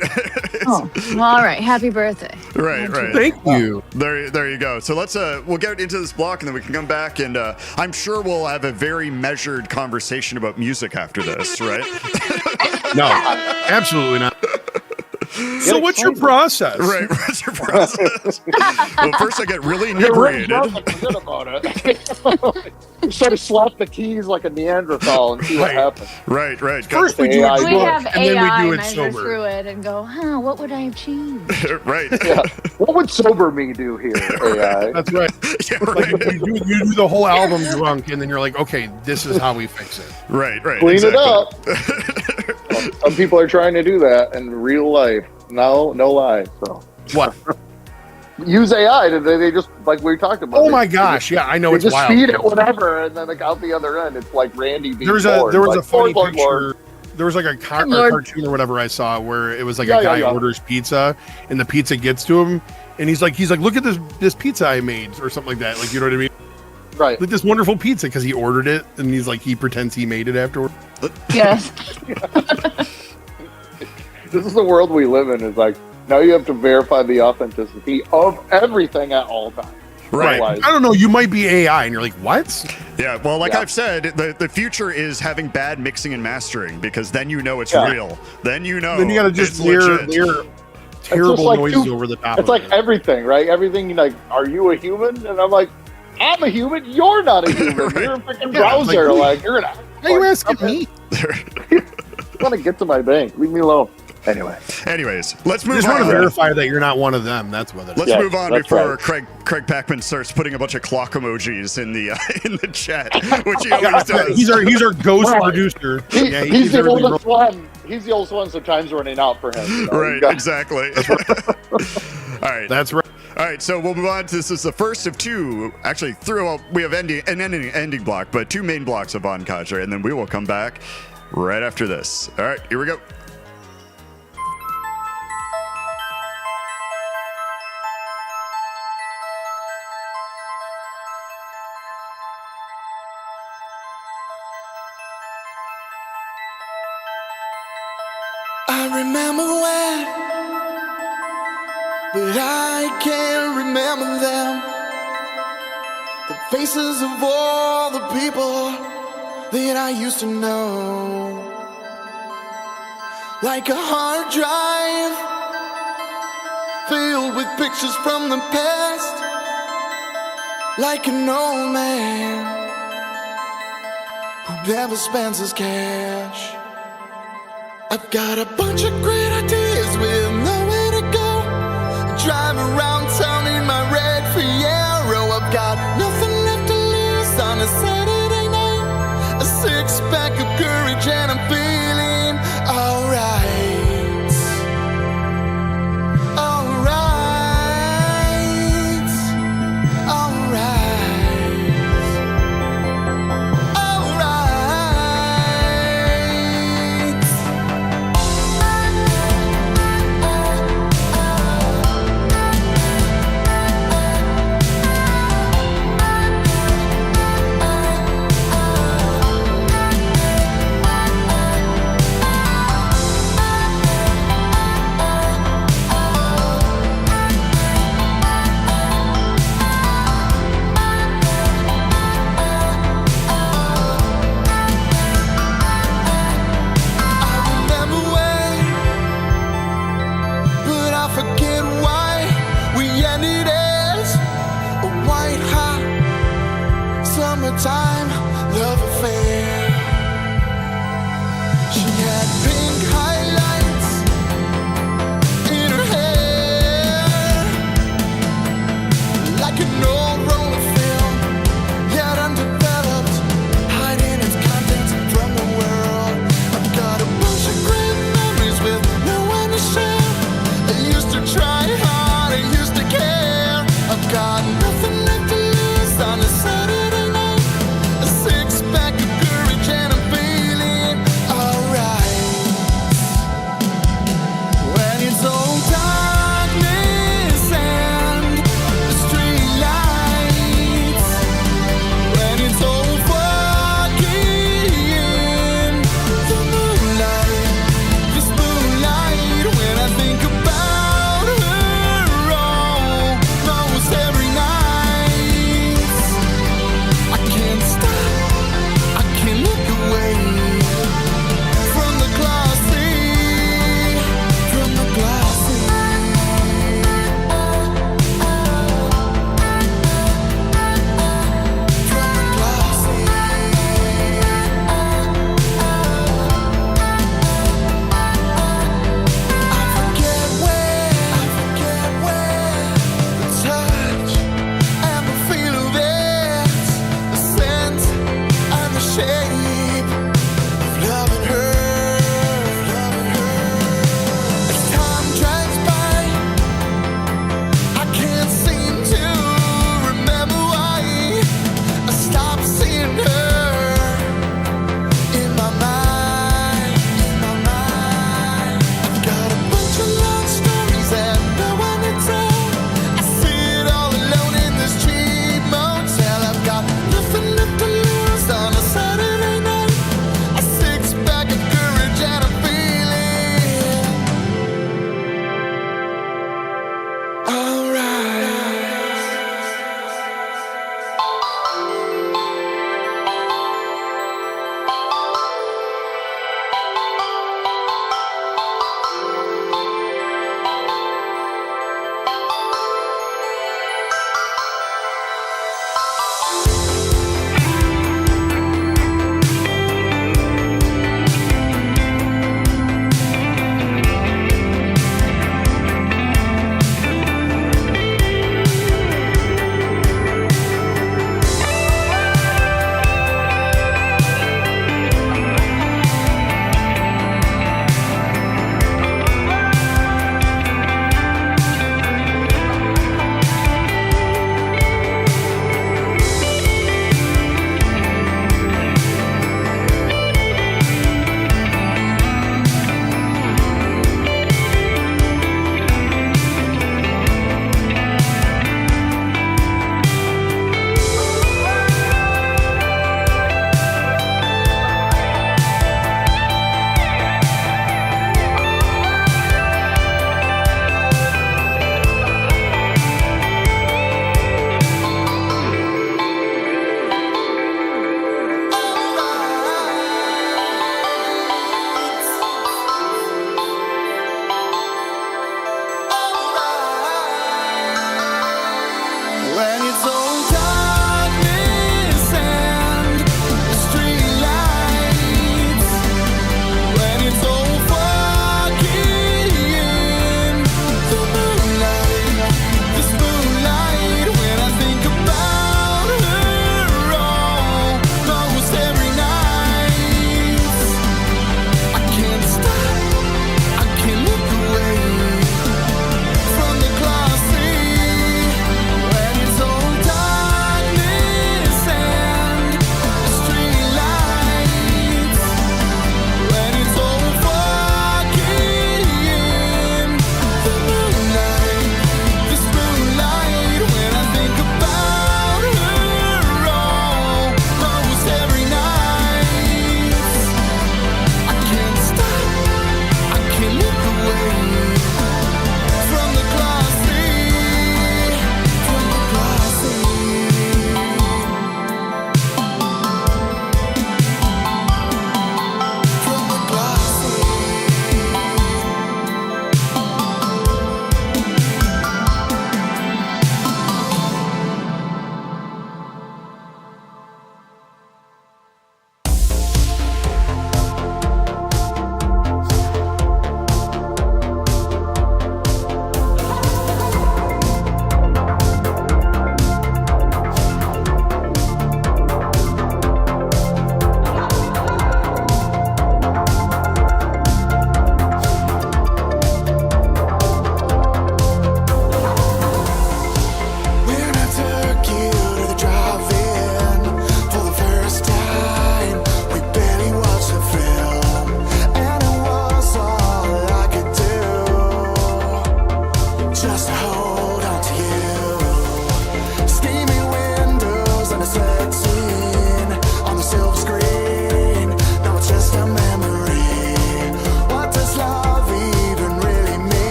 Oh, well, all right. Happy birthday. Right. Thank you. There you go. So let's we'll get into this block and then we can come back and I'm sure we'll have a very measured conversation about music after this, right? No, absolutely not. So what's your process? Right, what's your process? Well, first I get really Get really inebriated. drunk and forget about it. Try to slap the keys like a Neanderthal and see what Right. happens. Right. First we do AI. it We drunk, have and then AI we do it measure sober. through it and go, what would I have changed? Right. Yeah. What would sober me do here, AI? That's right. Yeah, Like right. you do the whole album drunk, and then you're like, okay, this is how we fix it. Right. Clean exactly. it up. Well, some people are trying to do that in real life. No lie. So What? use AI. They just like we talked about. Oh my gosh! Yeah, I know They it's just wild. feed it whatever, and then like out the other end, it's like Randy being There was Lord. a Like, funny Lord, picture. Lord. There was like a Lord. cartoon or whatever I saw where it was like Yeah, a guy yeah. orders pizza and the pizza gets to him and he's like look at this pizza I made or something like that, like, you know what I mean, Right. like this wonderful pizza because he ordered it and he's like he pretends he made it afterward. Yes. This is the world we live in. Is like now you have to verify the authenticity of everything at all times. Right. Otherwise- I don't know, you might be AI and you're like, what? Yeah, well, like Yeah. I've said, the future is having bad mixing and mastering because then you know it's Yeah. real. Then you know. Then you gotta just it's layer legit. terrible like noises two- over the top It's of like it. everything, right? Everything like, are you a human? And I'm like, I'm a human. You're not a human. Right. You're a freaking Yeah, browser. like, Like, you're an. Why are you asking me? I want to get to my bank. Leave me alone. Anyway, Anyways, let's I move just want to on. verify that you're not one of them. That's what it is. Let's Yeah, move on that's before right. Craig Packman starts putting a bunch of clock emojis in the in the chat, which he always does. He's our ghost Right. producer. Yeah, he's the everything oldest one. He's the oldest one, so time's running out for him. You know? Right, You got- exactly. All right. That's right. All right, so we'll move on to this is the first of two, actually three. Well, we have ending block, but two main blocks of Von Kaja, and then we will come back right after this. All right, here we go. I remember when, but I can't remember them. The faces of all the people that I used to know. Like a hard drive filled with pictures from the past. Like an old man who never spends his cash. I've got a bunch of great ideas with nowhere to go. Drive around town in my red Fiero. I've got nothing left to lose on a Saturday night. A six-pack of courage and I'm feeling alright. Alright. Alright. Alright. I remember when, but I forget why we ended as a white hot summertime love affair. She had pink highlights in her hair, like an old roll of film, yet undeveloped, hiding its contents from the world. I've got a bunch of great memories with no one to share. I used to try hard, I used to care. I've got nothing left to lose on a Saturday night. A six-pack of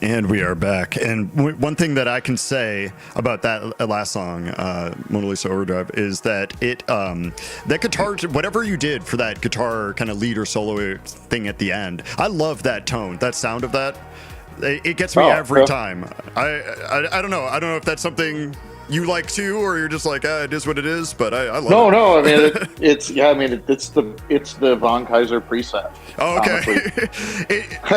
And we are back. And one thing that I can say about that last song, Mona Lisa Overdrive, is that that guitar, whatever you did for that guitar kind of lead or solo thing at the end, I love that tone, that sound of that. It gets me every time. I don't know. I don't know if that's something you like too, or you're just like, it is what it is. But I love it. No. I mean, it's the Von Kaiser preset. Oh, okay.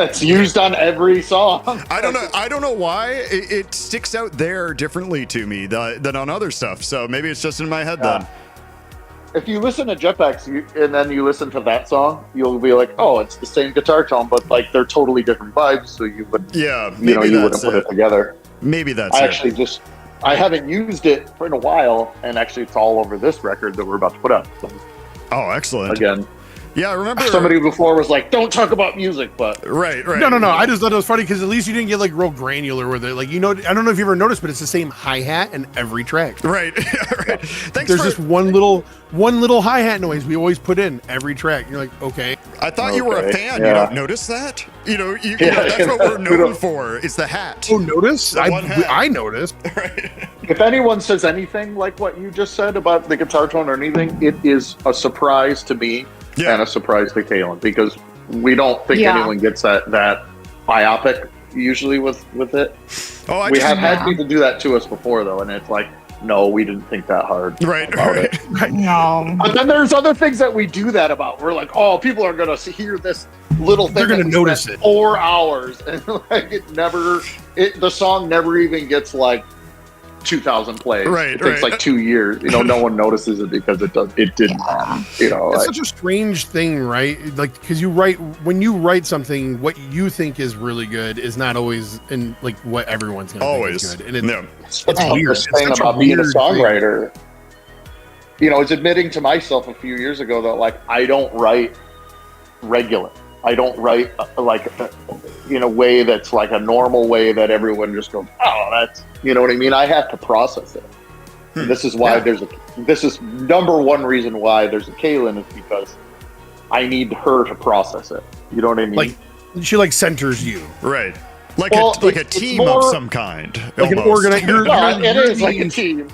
It's used on every song. I don't know why it sticks out there differently to me than on other stuff. So maybe it's just in my head then. If you listen to Jetpacks and then you listen to that song, you'll be like, oh, it's the same guitar tone, but like they're totally different vibes. So you would, you wouldn't put it together. Maybe that's I haven't used it for a while, and actually it's all over this record that we're about to put out. So, oh, excellent. Again. Yeah, I remember somebody before was like, don't talk about music, but right. No. I just thought it was funny because at least you didn't get like real granular with it. Like, I don't know if you ever noticed, but it's the same hi-hat in every track. Right. Right. There's just one little hi-hat noise we always put in every track. And you're like, okay. I thought you were a fan. Yeah. You don't notice that? You know, that's what we're known for. Is the hat. Oh, notice? I noticed. Right. If anyone says anything like what you just said about the guitar tone or anything, it is a surprise to me. Yeah. And a surprise to Kaylin, because we don't think anyone gets that biopic usually with it. Oh, we have had people do that to us before though, and it's like, no, we didn't think that hard about it. No. But then there's other things that we do that about. We're like, oh, people are gonna hear this little thing. They're gonna notice it. 4 hours, and like the song never even gets like 2,000 plays. Right, it takes like 2 years. No one notices it because it didn't. It's such a strange thing, right? Like, because when you write something, what you think is really good is not always in like what everyone's going to think is good. And it's weird. It's thing about being a songwriter. I was admitting to myself a few years ago that like I don't write regular. I don't write in a way that's like a normal way that everyone just goes, oh, that's, you know what I mean? I have to process it. And this is why this is number one reason why there's a Kaylin is because I need her to process it. You know what I mean? Like she centers you. Right. Like a team of some kind. Like almost. an organizer. It is like a team.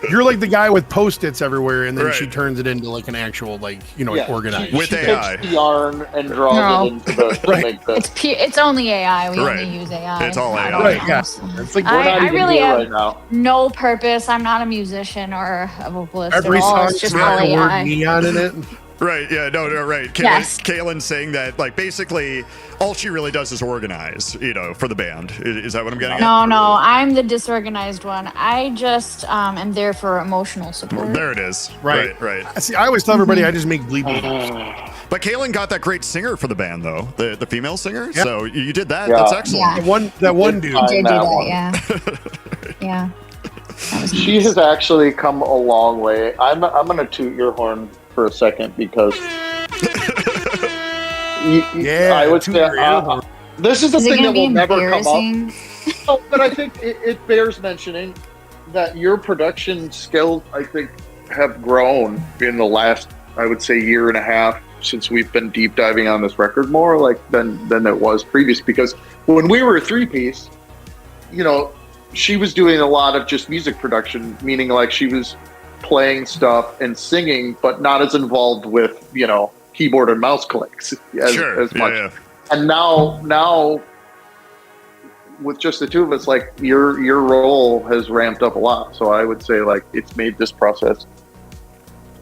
You're like the guy with Post-its everywhere, and then she turns it into like an actual organizer. With AI. Takes the yarn and draws it into the It's only AI. We only use AI. It's all AI. Right, yeah. It's like we're not even really here have right now. no purpose. I'm not a musician or a vocalist Every at all. song's It's just got all the word AI. neon in it. Right, yeah, no, right. Kaylin's saying that, like, basically, all she really does is organize, for the band. Is that what I'm getting at? No, I'm the disorganized one. I just am there for emotional support. There it is. Right. See, I always tell everybody I just make bleep beats. But Kaylin got that great singer for the band, though, the female singer. Yep. So you did that. Yeah. That's excellent. Yeah. That one dude. I did do that, one. yeah. That was She has actually come a long way. I'm going to toot your horn for a second because I would say this is the thing that will never come up. Oh, but I think it bears mentioning that your production skills, I think, have grown in the last, I would say, year and a half since we've been deep diving on this record more than it was previous. Because when we were a 3-piece, she was doing a lot of just music production, meaning like she was playing stuff and singing, but not as involved with, keyboard and mouse clicks as much. Yeah. And now with just the two of us, like your role has ramped up a lot. So I would say like it's made this process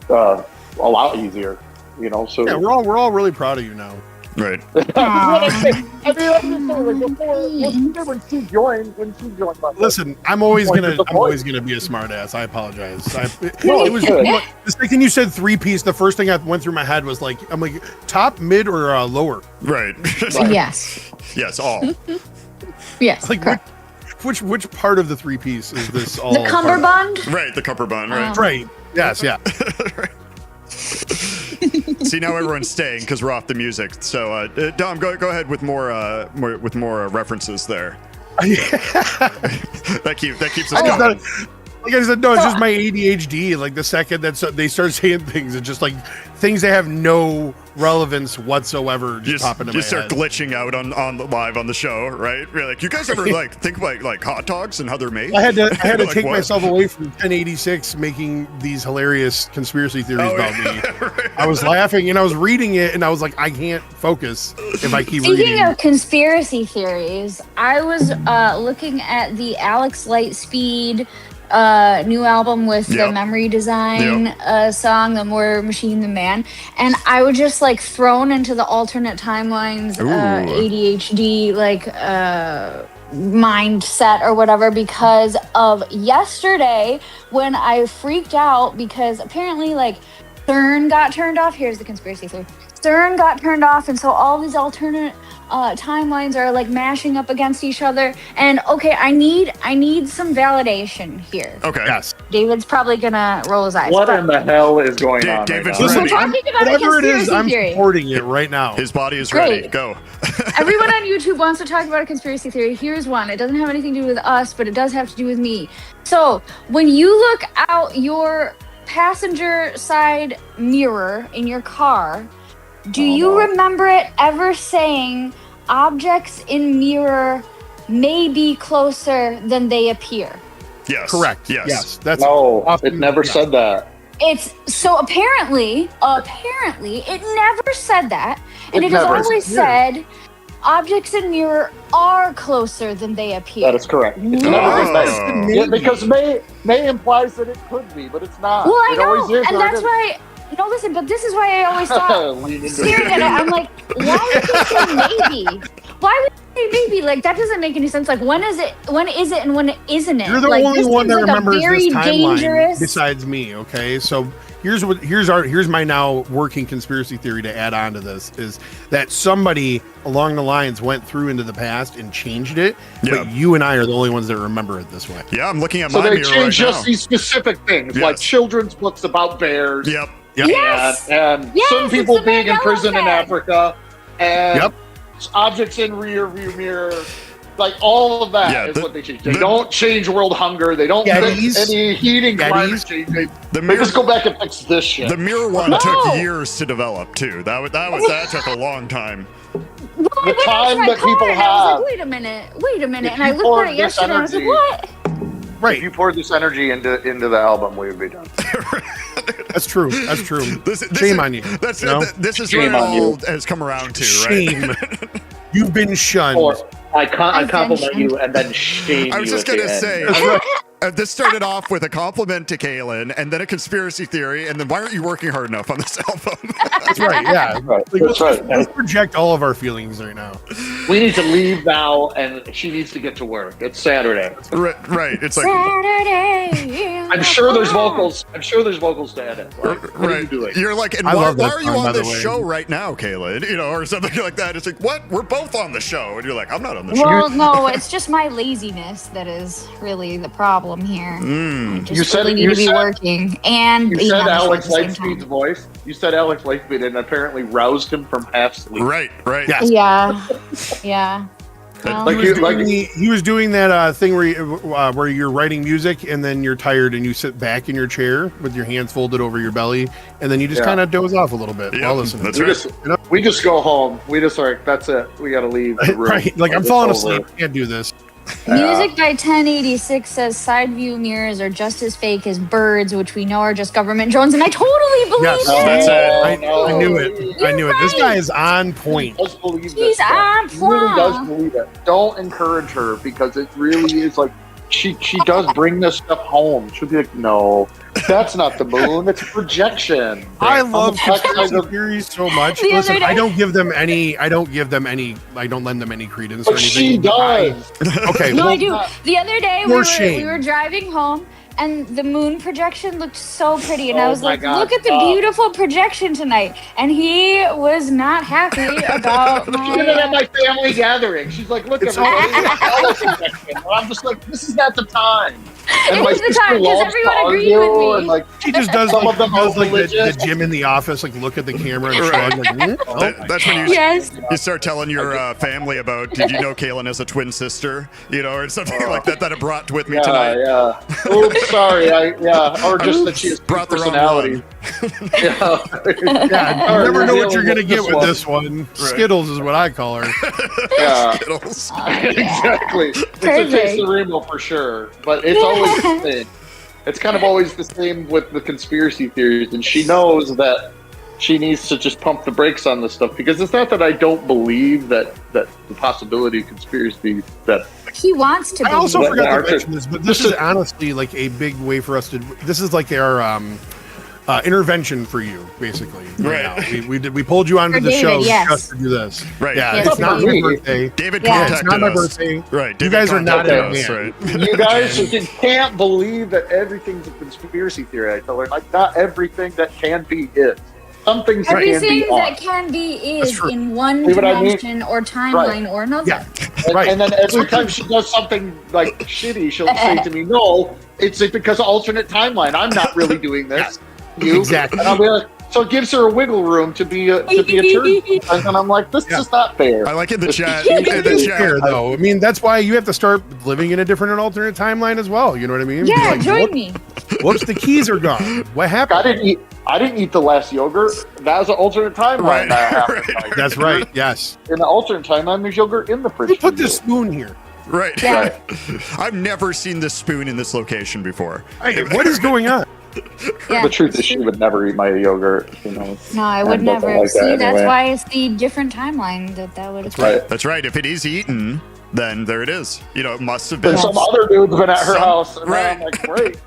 a lot easier, so yeah, we're all really proud of you now. Right. When she joined. Listen, I'm always gonna be a smart ass. I apologize. It was the second you said 3-piece, the first thing I went through my head was like, I'm like top, mid, or lower. Right. Yes. Yes, all. Yes. Like which part of the 3-piece is this all? The cummerbund. Right, the cummerbund. Right. Right. Yes. Yeah. Right. See, now everyone's staying because we're off the music. So, Dom, go ahead with more references there. that keeps us going. Like I said, no, it's So- just my ADHD. Like the second that they start saying things, it's just like things that have no relevance whatsoever just pop into my start head. glitching out on the live on the show, right? You're like, you guys ever like think about like hot dogs and how they're made? I had to Like, take what? myself away from 1086 making these hilarious conspiracy theories about me. I was laughing and I was reading it and I was like, I can't focus if I keep Speaking reading. of conspiracy theories, I was looking at the Alex Lightspeed new album with Yep. the memory design song, The More Machine Than Man, and I was just like thrown into the alternate timelines, Ooh. ADHD mindset or whatever because of yesterday when I freaked out because apparently like CERN got turned off. Here's the conspiracy theory. CERN got turned off, and so all these alternate timelines are like mashing up against each other. And okay, I need some validation here. Okay. Yes. David's probably gonna roll his eyes. What but in the hell is going Dude, on? David's right now? we're ready. talking about a Whatever it conspiracy is, I'm theory. supporting it right now. His body is Great. ready. Go. Everyone on YouTube wants to talk about a conspiracy theory. Here's one. It doesn't have anything to do with us, but it does have to do with me. So when you look out your passenger side mirror in your car, do you remember it ever saying objects in mirror may be closer than they appear? Yes. Correct. Yes. That's No, often- it never yeah. said that. It's so apparently it never said that, and It it has never. always said objects in mirror are closer than they appear. That is correct. It's No. never been Oh. made. Yeah, because may implies that it could be, but it's not. Well, I it always know, is, and or that's it why. No, listen, but this is why I always isn't. thought, Lean into staring it. at it, I'm like, why would you say maybe? Why would you say maybe? Like, that doesn't make any sense. Like, when is it, and when isn't it? You're the like, only this one that seems like a remembers very this timeline dangerous. besides me. Okay, so here's my now working conspiracy theory to add on to this is that somebody along the lines went through into the past and changed it, Yeah. but you and I are the only ones that remember it this way. Yeah, I'm looking at So my they mirror change right just now. these specific things, Yes. like children's books about bears. Yep. Yes! And Yes, some it's people the being in Mandela prison in effect. Africa, and Yep. objects in rear view mirror, like all of that Yeah, is the- what they change. They the- don't change world hunger. They don't Yetis. fix any heating, climate Yetis. change. They The they mirror, just go back and fix this shit. the mirror one No. took years to develop too. That took a long time. Well, I went time out to my that car people and I was have. like, wait a minute. If And I you looked poured at it this yesterday and I was like, energy- what? If Right, you poured this energy into the album, we would be done. that's true. That's true. This Shame is, on you. This No? is Shame where it on you. all has come around to, right? Shame. You've been shunned. Or I I've compliment been- you and then shame I was you just at the gonna end. say, this started off with a compliment to Kaylin, and then a conspiracy theory, and then why aren't you working hard enough on this album? That's right. Yeah. Right, Like, that's right. let's project all of our feelings right now. We need to leave now, and she needs to get to work. It's Saturday. Right. It's like Saturday. I'm sure there's vocals. I'm sure there's vocals to edit. Like, what are you right. doing? You're like, and I why, love that why are you song, by on the this way. show right now, Kaylin? Or something like that. It's like, what? We're both on the show, and you're like, I'm not on the show. Well, no, it's just my laziness that is really the problem here. I just You said- really need you to be said- working and You being said on the show Alex at the same Lightspeed's time. voice. You said Alex Lightspeed, and apparently roused him from half sleep. Right. Yes. Yeah. Well, Like He was doing that thing where you're writing music and then you're tired and you sit back in your chair with your hands folded over your belly and then you just Yeah. kind of doze off a little bit Yep, while listening. that's we right. just we just go home. We just like that's it. We got to leave the room. Right, like I'm It's falling over. asleep. Can't do this. Music by 1086 says side view mirrors are just as fake as birds, which we know are just government drones, and I totally believe Yes, it. That's it. I knew it. I knew it. This guy is on point. He does believe He's this stuff. on He really does point. believe it. Don't encourage her because it really is like she does bring this stuff home. She'll be like, no, that's not the moon. It's a projection. I On love the backside conspiracy of- theories so much. The Listen, other I day- don't give them any. I don't lend them any credence or But anything. she does. Okay. No, well, I do. The other day For we shame. were driving home and the moon projection looked so pretty and I Oh was my like, God, look at the stop. beautiful projection tonight. And he was not happy about She did it at my my family gathering. She's like, look, It's everybody. it's a projection. And I'm just like, this is not the time. And It my was the sister time, 'cause loves everyone to agreed argue, with me. and like She just does Some like, of them does are like the religious. Jim in the office, like look at the camera and Right. shrug, like, oh That's when you Yes. you start telling your family about. Did you know Kaylin has a twin sister? You know, or something like that I brought with me tonight. Yeah. Oops, sorry. Or just that she has Brought the wrong personality. Yeah. Yeah, you never know what you're gonna get with one. this one. Skittles is what I call her. Yeah. Skittles. Exactly. It's a Perfect. taste of rainbow for sure, but it's always the same. It's kind of always the same with the conspiracy theories, and she knows that she needs to just pump the brakes on this stuff, because it's not that I don't believe that the possibility of conspiracy that He wants to I be. also But forgot our- to mention this, but this is honestly like a big way for us to. This is like our intervention for you, basically. Right. Now. We pulled you onto For the David, show yes. just to do this. Right. Yeah, Yes, it's not for my me. birthday. David Yeah. It's contacted not my us. birthday. Right. You David guys are not contacted in us, a band. right. you guys you can't believe that everything's a conspiracy theory. I tell her, like, not everything that can be is. Some things can Everything be that are. can be That's is true. in one See what I mean? dimension or timeline or another. Yeah. And, Right. and then every time she does something like shitty, she'll say to me, "No, it's because of alternate timeline. I'm not really doing this." You Exactly. And I'll be like, so it gives her a wiggle room to be a turd. And I'm like, this is not fair. I like in the This chat. is In the It's chat. fair, though. I mean, that's why you have to start living in a different and alternate timeline as well. You know what I mean? Be Yeah, like, join whoop- me. Whoops, the keys are gone. What happened? I didn't eat the last yogurt. That was an alternate timeline. Right. That happened. Right. Like, That's right. Yes. in the alternate timeline, there's yogurt in the fridge. Who put this spoon here? Right. Yeah. I've never seen this spoon in this location before. Hey, what is going on? Yeah. The truth is, she would never eat my yogurt. You know. No, I would Mine doesn't never. like that See, that's anyway. why it's the different timeline that would. That's right. That's right. If it is eaten, then there it is. You know, it must have Then been. some other dude's been at her Some- house, and right. I'm like, great.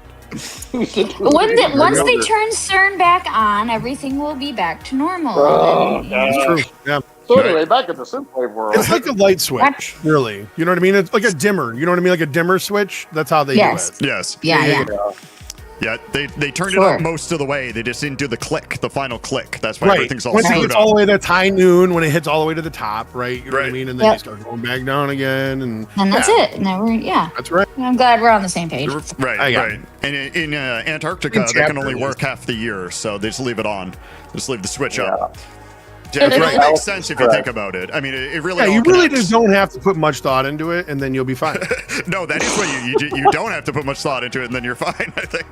Once they turn CERN back on, everything will be back to normal. Oh, And- God. It's true. Yeah. So anyway, back in the Synthwave world. It's like a light switch, really. You know what I mean? It's like a dimmer. You know what I mean? Like a dimmer switch. That's how they Yes. do it. Yes. Yeah. Yeah. They turned it Sure. up most of the way. They just didn't do the click, the final click. That's why Right. everything's all Once it screwed gets up. all the way to high noon, when it hits all the way to the top, right? You know what I Right. mean? And then Yep. you start going back down again. And And that's yeah, it. And then That's right. I'm glad we're on the same page. Right, Yeah. right. And in Antarctica, In they can only chapters. work half the year, so they just leave it on. Just leave the switch Yeah. up. Yeah, That's it right. makes sense if you think about it. I mean, it really. Yeah, all you really connects. just don't have to put much thought into it, and then you'll be fine. No, that is what you don't have to put much thought into it, and then you're fine. I think.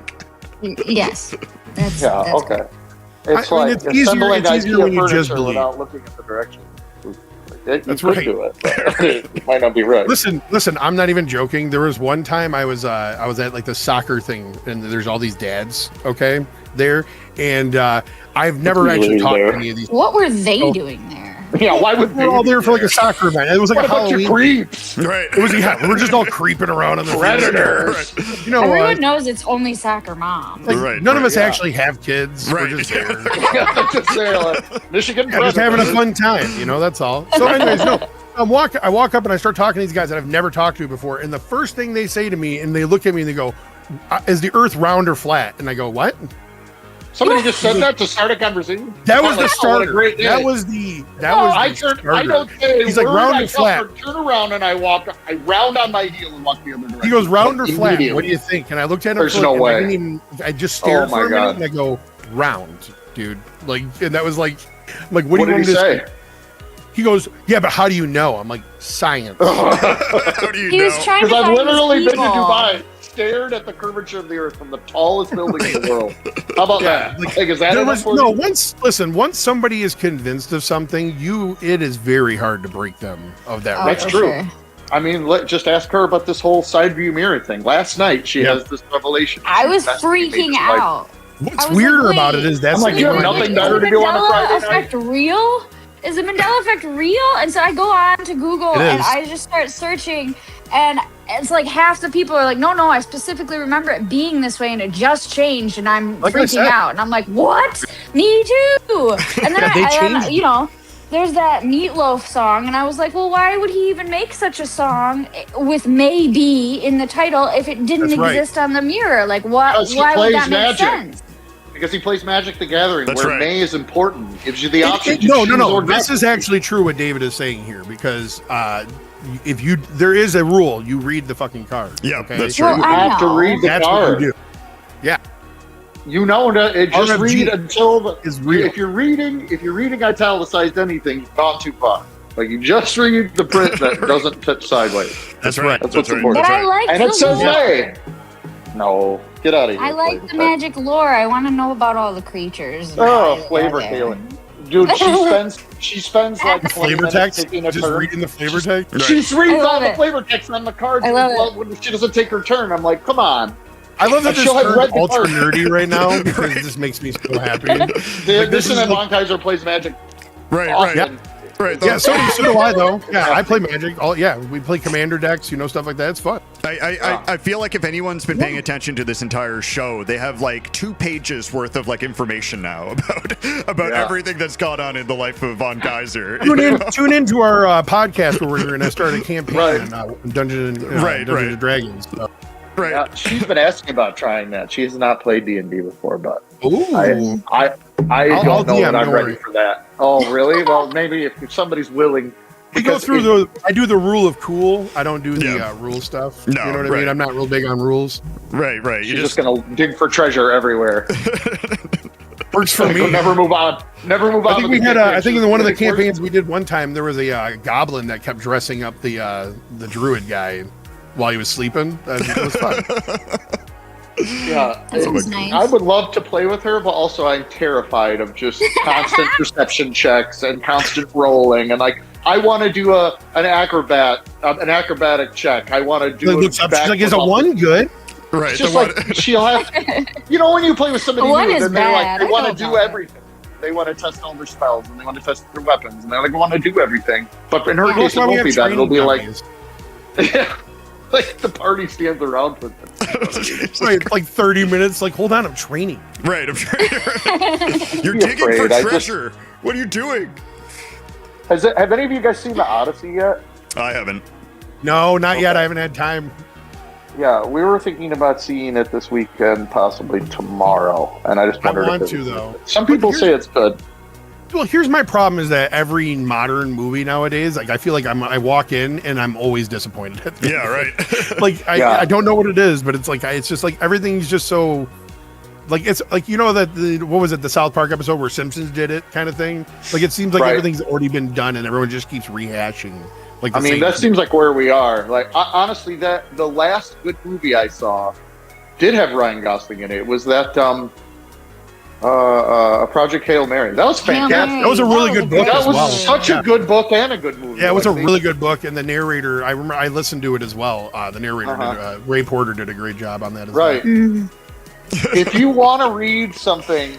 Yes. That's, Yeah, that's okay. good. It's I mean, like it's easier- assembling it's easier IKEA when you just furniture believe. without looking at the direction. That's you right. could do it, but it might not be right. Listen, I'm not even joking. There was one time I was at like the soccer thing, and there's all these dads, okay, there, and I've never Really actually talked there. to any of these. What were they Oh. doing there? Yeah, why would We're all there for like a soccer event. It was like What a about your Halloween. creeps? Right. It was we were just all creeping around on the field. Predators. Right. You know Everyone what? knows it's only soccer moms. Like, Right, none of right, us yeah. actually have kids. Right. We're just there. Just saying, like, Michigan Yeah, just having a Predators. fun time, you know, that's all. So anyways, no, I walk up and I start talking to these guys that I've never talked to before. And the first thing they say to me, and they look at me and they go, is the earth round or flat? And I go, what? Somebody just said that to start a conversation. That was the What a starter. great day. That was the I starter. don't say a He's like, word. round I or flat? Turn around and I round on my heel and walk the other direction. He goes, round or flat? Immediately. What do you think? And I looked at him There's for, no and way. I just stared Oh my for a minute God. and I go, round, dude. Like, and that was like, I'm like, what do What you did want he me to say? He goes, yeah, but how do you know? I'm like, science. How do you He know? was trying to Because I've find literally his been to people. Dubai, stared at the curvature of the earth from the tallest building in the world. How about Yeah, that? Like, is that There enough was for no you? once somebody is convinced of something, it is very hard to break them of that. Oh, That's for true. sure. I mean, just ask her about this whole side view mirror thing. Last night, she Yeah. has this revelation. I was That's what made freaking us like, out. What's I was weirder like, about wait. it is that's I'm like, the you have one- nothing Is better the to do on a Mandela Friday night? effect real? Is the Mandela effect real? And so I go on to Google It and is. I just start searching, and it's like half the people are like, no, I specifically remember it being this way, and it just changed, and I'm Like I freaking said. out. And I'm like, what? Me too. And then, Yeah, they and changed you know, there's that Meatloaf song, and I was like, well, why would he even make such a song with "maybe" in the title if it didn't That's right. exist on the mirror? Like, what? Because he Why would plays that make Magic. sense? Because he plays Magic the Gathering, That's where right. May is important. Gives you the option to No. choose or This not. is actually true what David is saying here because there is a rule. You read the fucking card. Yeah, okay? that's Well, true. You have to read the That's card. what you do. Yeah. You know that it just RFG read until the, is real. if you're reading italicized anything, you've gone too far. Like you just read the print that doesn't touch sideways. That's right. That's That's what's right. important. But I like And the it says lore. hey. No, get out of here. I like the magic lore. I want to know about all the creatures. Oh, Yeah, flavor yeah. Kaylee. Dude, she spends like 20 Flavor minutes text. taking a Just turn. reading the flavor text. Right. She reads I all love the it. flavor text on the cards. I love when she doesn't take her turn, I'm like, come on. I love that And this she'll have turned read the ultra card. nerdy right now because this makes me so happy. This is and like- Von Kaiser plays Magic Right, often. right. Yeah, so do I though. Yeah, I play Magic. We play Commander decks, stuff like that. It's fun. I feel like if anyone's been paying attention to this entire show, they have like 2 pages worth of like information now about Yeah. everything that's gone on in the life of Von Kaiser. Tune into our podcast where we're going to start a campaign Right. on Dungeons Right, and right. Dragons. So. Right. Yeah, she's been asking about trying that. She has not played D&D before, but Ooh. I I'll don't know DM, that I'm don't ready worry. for that. Oh, really? Well, maybe if somebody's willing. We go because through I do the rule of cool. I don't do the Yeah. rule stuff. No, you know what I right. mean? I'm not real big on rules. Right. She's just gonna dig for treasure everywhere. Works for me. Never move on. Never move on. I think with we had. campaign. I think in one of the It's worse. campaigns we did one time, there was a goblin that kept dressing up the druid guy while he was sleeping. It was fun. Yeah, That was nice. I would love to play with her, but also I'm terrified of just constant perception checks and constant rolling. And like, I want to do an acrobatic check. I want to do. Like, looks up, she's like, "Is a one good?" Right. It's just the like one- she'll have. When you play with somebody One new, is then they're like bad. they I want to don't do know that. everything. They want to test all their spells and they want to test their weapons and they want to do everything. But in her Yeah. case, it That's why we won't have be that. It'll be training like, dummies. like the party stands around for them. Right, like 30 minutes. Like, hold on, I'm training. Right. You're Be digging for afraid. I just- treasure. What are you doing? Have any of you guys seen the Odyssey yet? I haven't. No, not yet. I haven't had time. Yeah, we were thinking about seeing it this weekend, possibly tomorrow, and I just I wondered. want if to though. Some people say it's good. Well, here's my problem: is that every modern movie nowadays, like I feel like I walk in and I'm always disappointed. At the Yeah. Right. like I don't know what it is, but it's like it's just like everything's just so. Like it's like that what was it, the South Park episode where Simpsons did it kind of thing. Like it seems like Right. everything's already been done and everyone just keeps rehashing. Like I mean, that seems like where we are. Like honestly, that the last good movie I saw did have Ryan Gosling in it. It was that Project Hail Mary. That was Hail fantastic. Mary. That was a really good book That as was well. such a good book and a good movie. Yeah, it was a Like, really good book, and the narrator. I remember I listened to it as well. The narrator, Ray Porter, did a great job on that as right. well. If you want to read something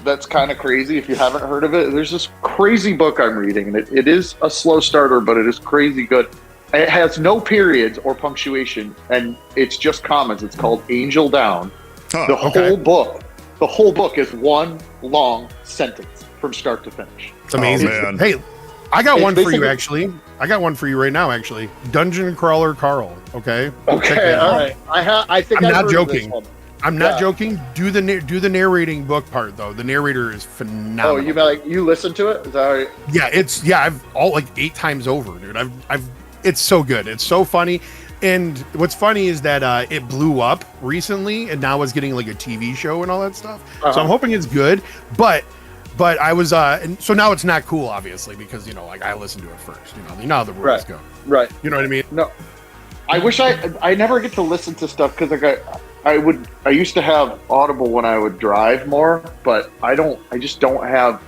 that's kind of crazy, if you haven't heard of it, there's this crazy book I'm reading, and it is a slow starter, but it is crazy good. It has no periods or punctuation, and it's just comments. It's called Angel Down. Oh, The okay. whole book is one long sentence from start to finish. It's amazing. Oh, man. Hey, I got It's one for you basically- actually. I got one for you right now actually. Dungeon Crawler Carl. Okay. Check Okay, that out. all right. I think I'm I've not heard of this joking. one. I'm not Yeah. joking. Do the narrating book part though. The narrator is phenomenal. Oh, you mean like you listen to it? Is that right? Yeah, I've all like 8 times over, dude. It's so good. It's so funny. And what's funny is that it blew up recently and now it's getting like a TV show and all that stuff. So Uh-huh. I'm hoping it's good. But I was and so now it's not cool obviously because like I listened to it first. You know how the rules Right. go. Right. You know what I mean? No, I wish I never get to listen to stuff because like I used to have Audible when I would drive more, but I just don't have.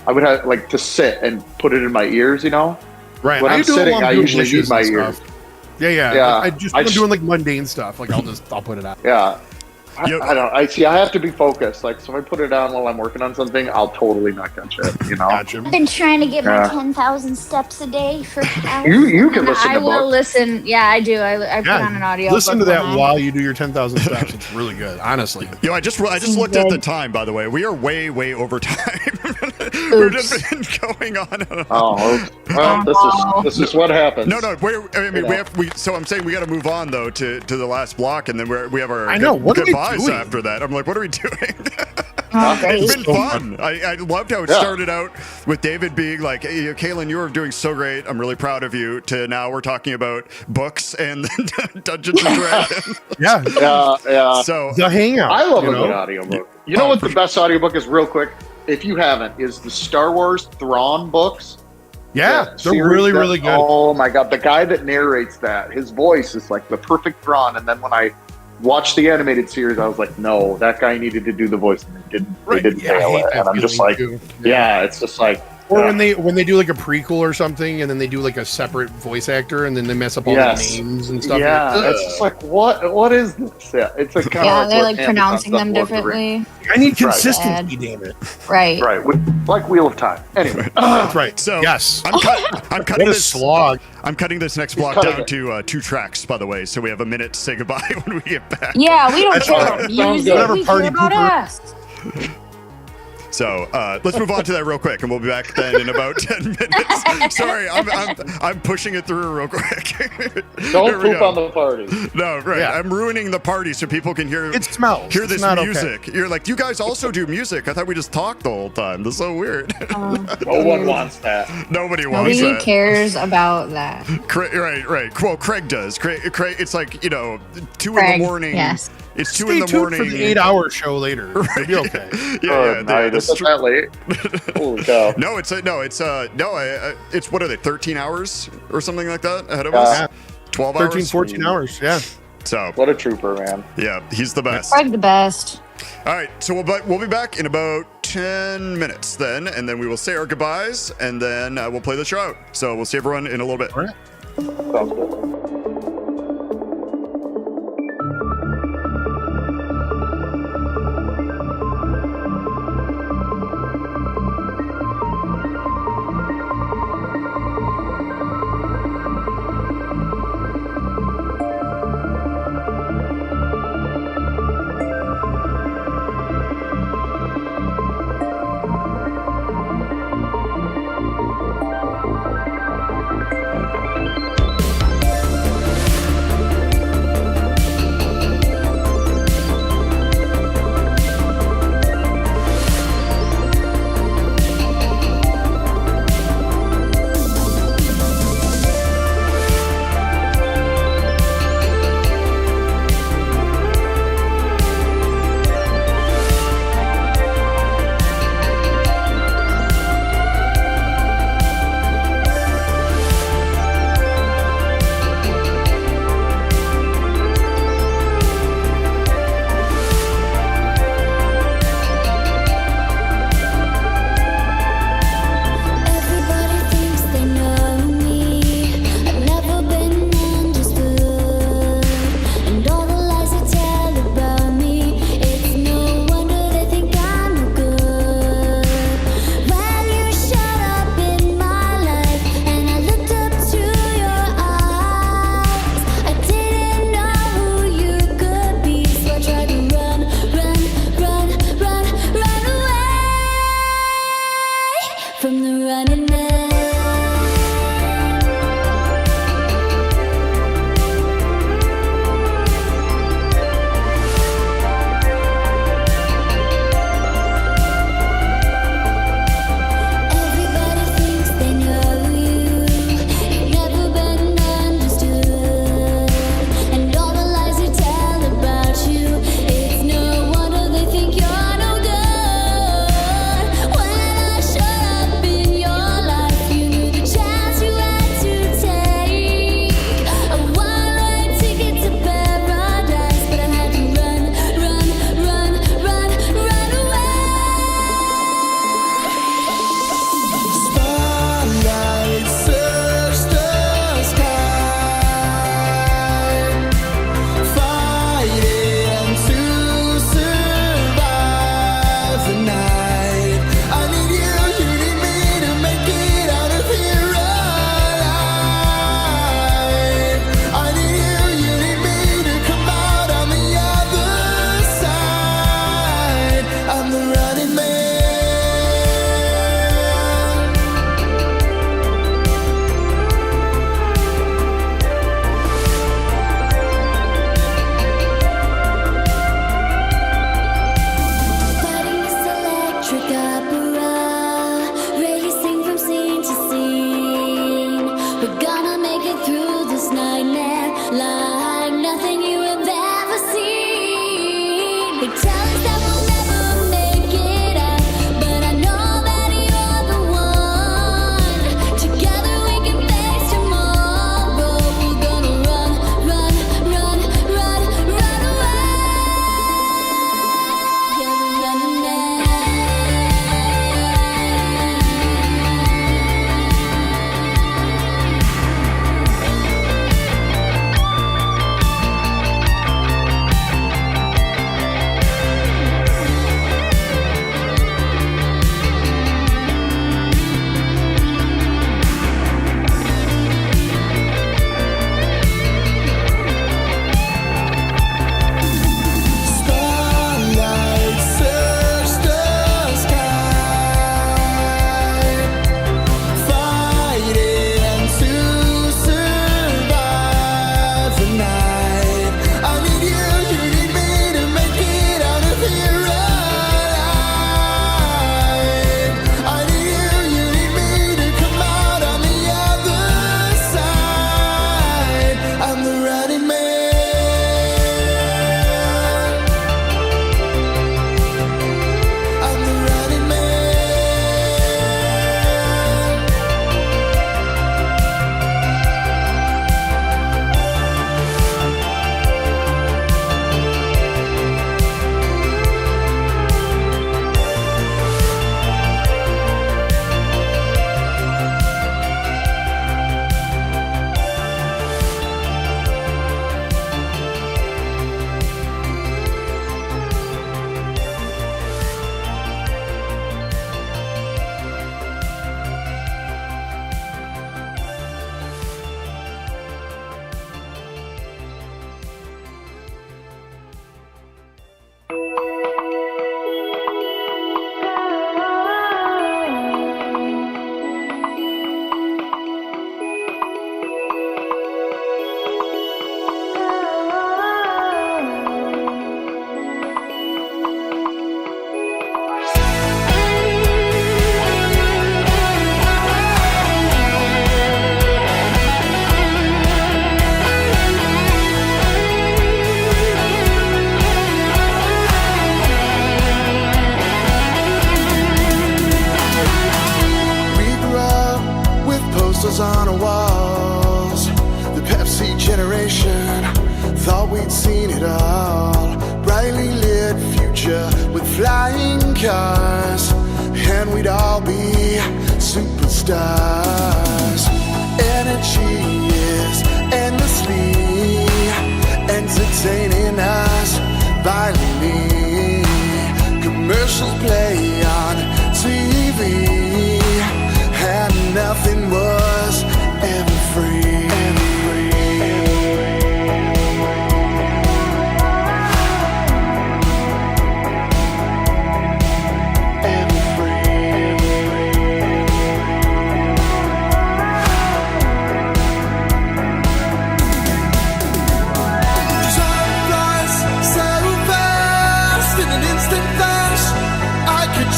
I would have like to sit and put it in my ears, Right. When I I'm do it sitting, while I'm I doing usually dishes need my and ears. stuff. Yeah. Yeah. Like, when I I'm just- doing like mundane stuff, like I'll put it out. Yeah. Yep. I don't. I see. I have to be focused. Like, so if I put it on while I'm working on something, I'll totally not catch it. Gotcha. I've been trying to get my Yeah. 10,000 steps a day for hours. You can listen I to will books. listen. Yeah, I do. I put on an audio. Listen to book that when I- while you do your 10,000 steps. It's really good, honestly. Yo, I just looked at the time. By the way, we are way over time. We've just been going on. And on. Oh, well, this is what happens. No. So I'm saying we got to move on though to the last block, and then we have our I know. What are we goodbyes doing? after that. I'm like, what are we doing? Oh, great. It's been fun. I loved how it started out with David being like, hey, Kaylin, you were doing so great. I'm really proud of you. To now we're talking about books and Dungeons and Dragons. Yeah. Yeah. So The Hangout. I love you a know? good audiobook. You know what the best audiobook is, real quick? If you haven't, is the Star Wars Thrawn books. Yeah, That they're series really, that- really good. Oh my god, the guy that narrates that, his voice is like the perfect Thrawn. And then when I watched the animated series, I was like, no, that guy needed to do the voice, and they didn't Yeah, I nail hate it. that And I'm just feeling, like, too. yeah, it's just like, Or when they do like a prequel or something, and then they do like a separate voice actor, and then they mess up all Yes. the names and stuff. yeah, You're like, it's just like, what is this? Yeah, it's like kind Yeah, of they're what like Amazon pronouncing stuff them Lord of the Rings. differently. I need Right. consistency, damn it. Right. Right, like Wheel of Time. Anyway, That's right. So yes, I'm what cutting a this. slog. I'm cutting this next block cutting down it. to 2 tracks, by the way, so we have a minute to say goodbye when we get back. Yeah, we don't That's care fine. about Sounds music. good. Whatever We party care about pooper. us. So let's move on to that real quick, and we'll be back then in about 10 minutes. Sorry, I'm pushing it through real quick. don't Here we poop go. on the party. No, right. Yeah. I'm ruining the party so people can hear It smells. hear It's this not okay. music. You're like, you guys also do music. I thought we just talked the whole time. This is so weird. No one wants that. Nobody wants Nobody that. cares about that. Right. Well, Craig does. Craig, it's like, 2 in Craig, the morning. yes. It's 2 Stay in the tuned morning. for the 8-hour show later. It'll be okay. Yeah. Night. Is it that late? Holy cow. No, it's what are they, 13 hours or something like that ahead of Yeah. us? 12 13, hours? 14 hours. Yeah. So, What a trooper, man. yeah, he's the best. Craig the best. All right, so we'll be back in about 10 minutes then, and then we will say our goodbyes, and then we'll play the show out. So we'll see everyone in a little bit. All right. Sounds good. was on our walls. The Pepsi generation thought we'd seen it all. Brightly lit future with flying cars, and we'd all be superstars. Energy is endlessly entertaining us violently. Commercials play on TV, and nothing was ever free.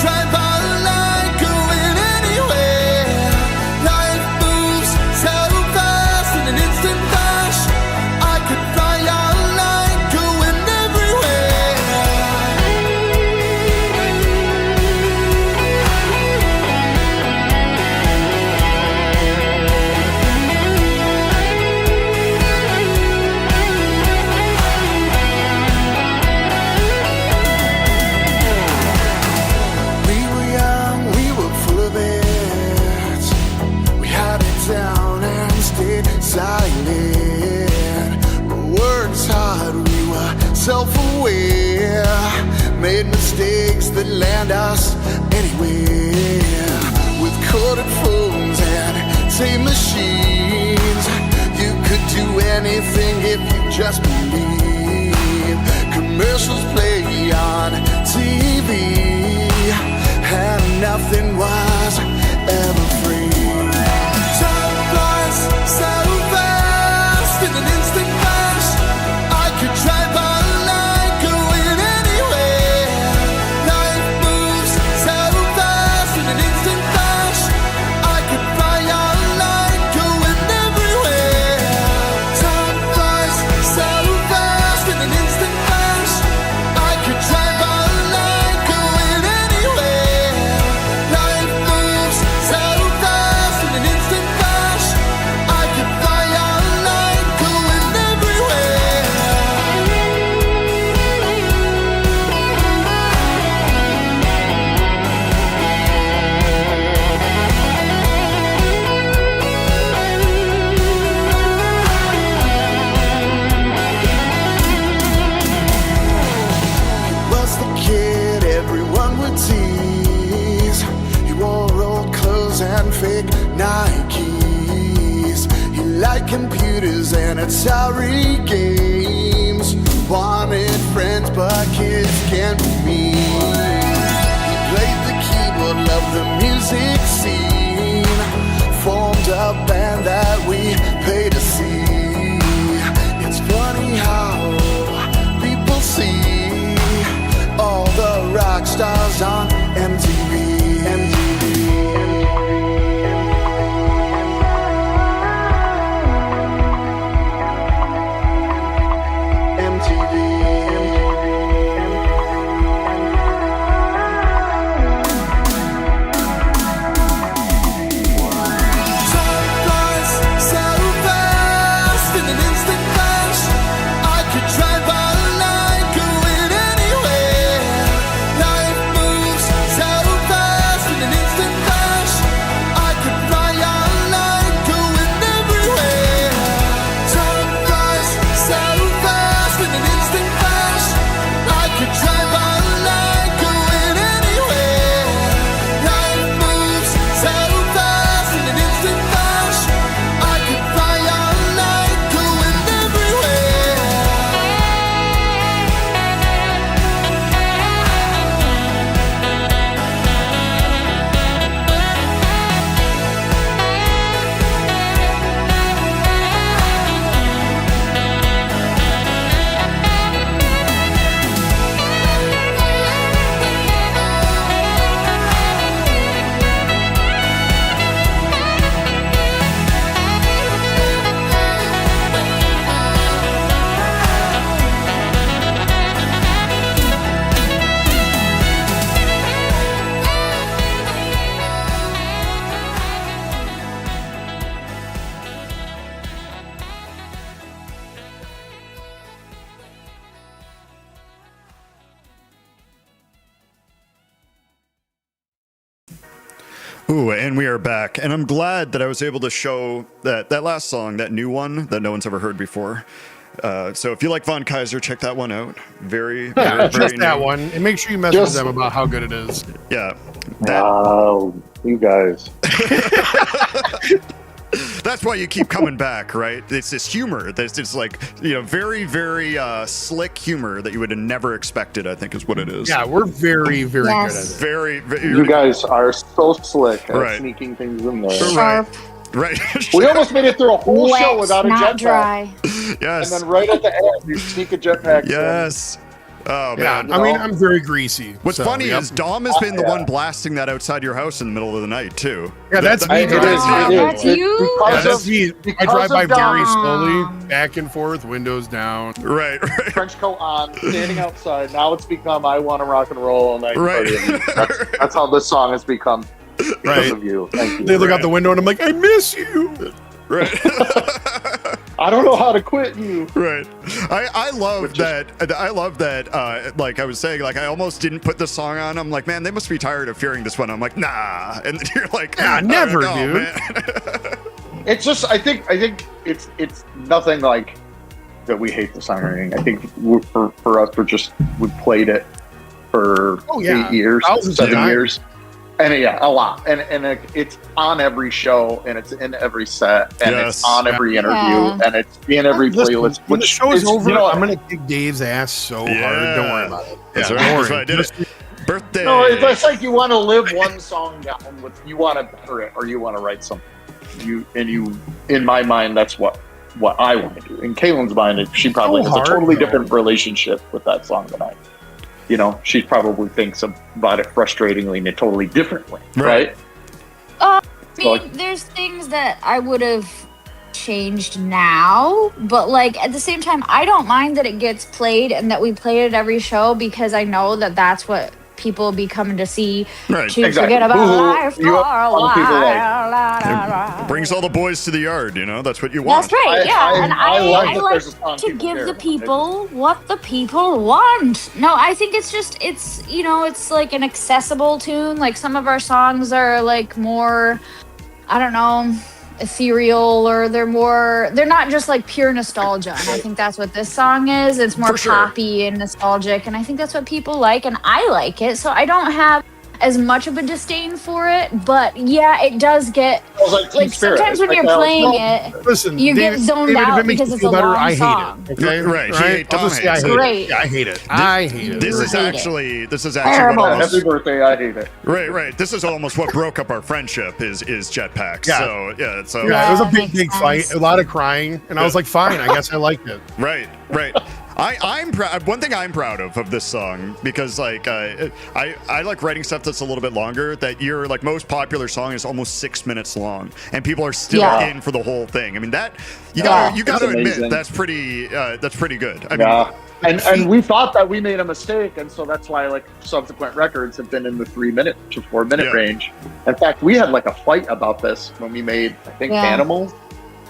Drive our line, going anywhere. Life moves so fast in an instant flash. I could fly our line, going silent. Words hard, we were self-aware. Made mistakes that land us anywhere. With coded phones and tape machines, you could do anything if you just believe. Commercials play on TV, and nothing was ever free. so fast in an instant flash. I could drive our line, going anywhere. Life moves so fast in an instant flash. I could fly our line, going everywhere. Time flies so fast in an instant flash. I could drive our line, going anywhere. Life moves so fast in an instant flash. I could fly our line, going everywhere. Was the kid everyone would tease? He wore old clothes and fake Nikes. He liked computers and Atari games. Wanted friends, but kids can't be mean. He played the keyboard, loved the music scene. Formed a band that we paid to see. It's funny how people see all the rock stars on MTV. Ooh, and we are back. And I'm glad that I was able to show that last song, that new one that no one's ever heard before. So if you like Von Kaiser, check that one out. Very Just that new. one, and make sure you message Just- them about how good it is. Yeah. Wow, you guys. That's why you keep coming back, right? It's this humor. It's like, very, very slick humor that you would have never expected, I think is what it is. Yeah, we're very, very Yes. good at it. Very, very You guys are so slick at Right. sneaking things in there. right. Sharp, Right. We almost made it through a whole show wet, without a not jetpack. dry. And Yes. then right at the end, you sneak a jetpack. Yes. Oh, Yeah, man. I mean, I'm very greasy. What's so, funny yep. is Dom has been the Yeah. one blasting that outside your house in the middle of the night, too. Yeah, that's me. It is, Wow, it is. that's you? Yeah, Because that's of, me. I because drive by of very Dom. slowly, back and forth, windows down. Right, right. Trench coat on, standing outside. Now it's become I want to rock and roll all night. Right. That's how this song has become because Right. of you. Thank you. They look Right. out the window and I'm like, I miss you. Right. I don't know how to quit you. Right. I love Which is- that. I love that. Like I was saying, like I almost didn't put the song on. I'm like, man, they must be tired of hearing this one. I'm like, nah. And then you're like, Nah, "Oh, never, no, dude." man." It's just I think it's nothing like that we hate the song or anything. I think for us we played it for Oh, yeah. 8 years, Thousands of 7 times. years. And yeah, a lot. And it's on every show and it's in every set and Yes. it's on every interview Yeah. and it's in every Listen, playlist. when the show is over, you know, I'm going to kick Dave's ass so hard. Don't worry about it. That's Yeah, right. don't That's worry. why I did it. Birthday. no, it's like you want to live one song down with you want to better it or you want to write something. You in my mind that's what I want to do. In Kaylin's mind, she probably So has a hard, totally though. different relationship with that song than I. She probably thinks about it frustratingly in a totally different way, right? I mean, there's things that I would have changed now, but like at the same time, I don't mind that it gets played and that we play it at every show because I know that that's what people be coming to see Right. to Exactly. forget about Ooh, life for you a have while. fun people like- Brings all the boys to the yard. That's what you want. That's right, yeah. And I love that like there's a song to people give care the about. people what the people want. No, I think it's like an accessible tune. Like some of our songs are like more, I don't know, ethereal, or they're not just like pure nostalgia. And I think that's what this song is. It's more For sure. poppy and nostalgic, and I think that's what people like, and I like it. So I don't have as much of a disdain for it, but yeah, it does get It was Team like Spirit. sometimes when It's you're like, playing well, it, Listen, you get David, zoned David, if out it makes because you it's feel a better, long I hate song. it. Okay, Right, you hate I'll just say I Tom hate it. Great. Yeah, I hate it. I hate it. This is hate it. actually Terrible. what Happy almost, birthday, I hate it. right. This is almost what broke up our friendship is jetpacks. Yeah. So yeah. So Yeah, it was a Makes big sense. fight, a lot of crying, and I was like, fine, I guess I liked it. right. I'm proud. One thing I'm proud of this song, because like I like writing stuff that's a little bit longer. That your like most popular song is almost 6 minutes long, and people are still Yeah. in for the whole thing. I mean that you Yeah. gotta admit amazing. that's pretty good. I Yeah. mean, And we thought that we made a mistake, and so that's why like subsequent records have been in the 3 minute to 4 minute Yeah. range. In fact, we had like a fight about this when we made I think Yeah. Animals.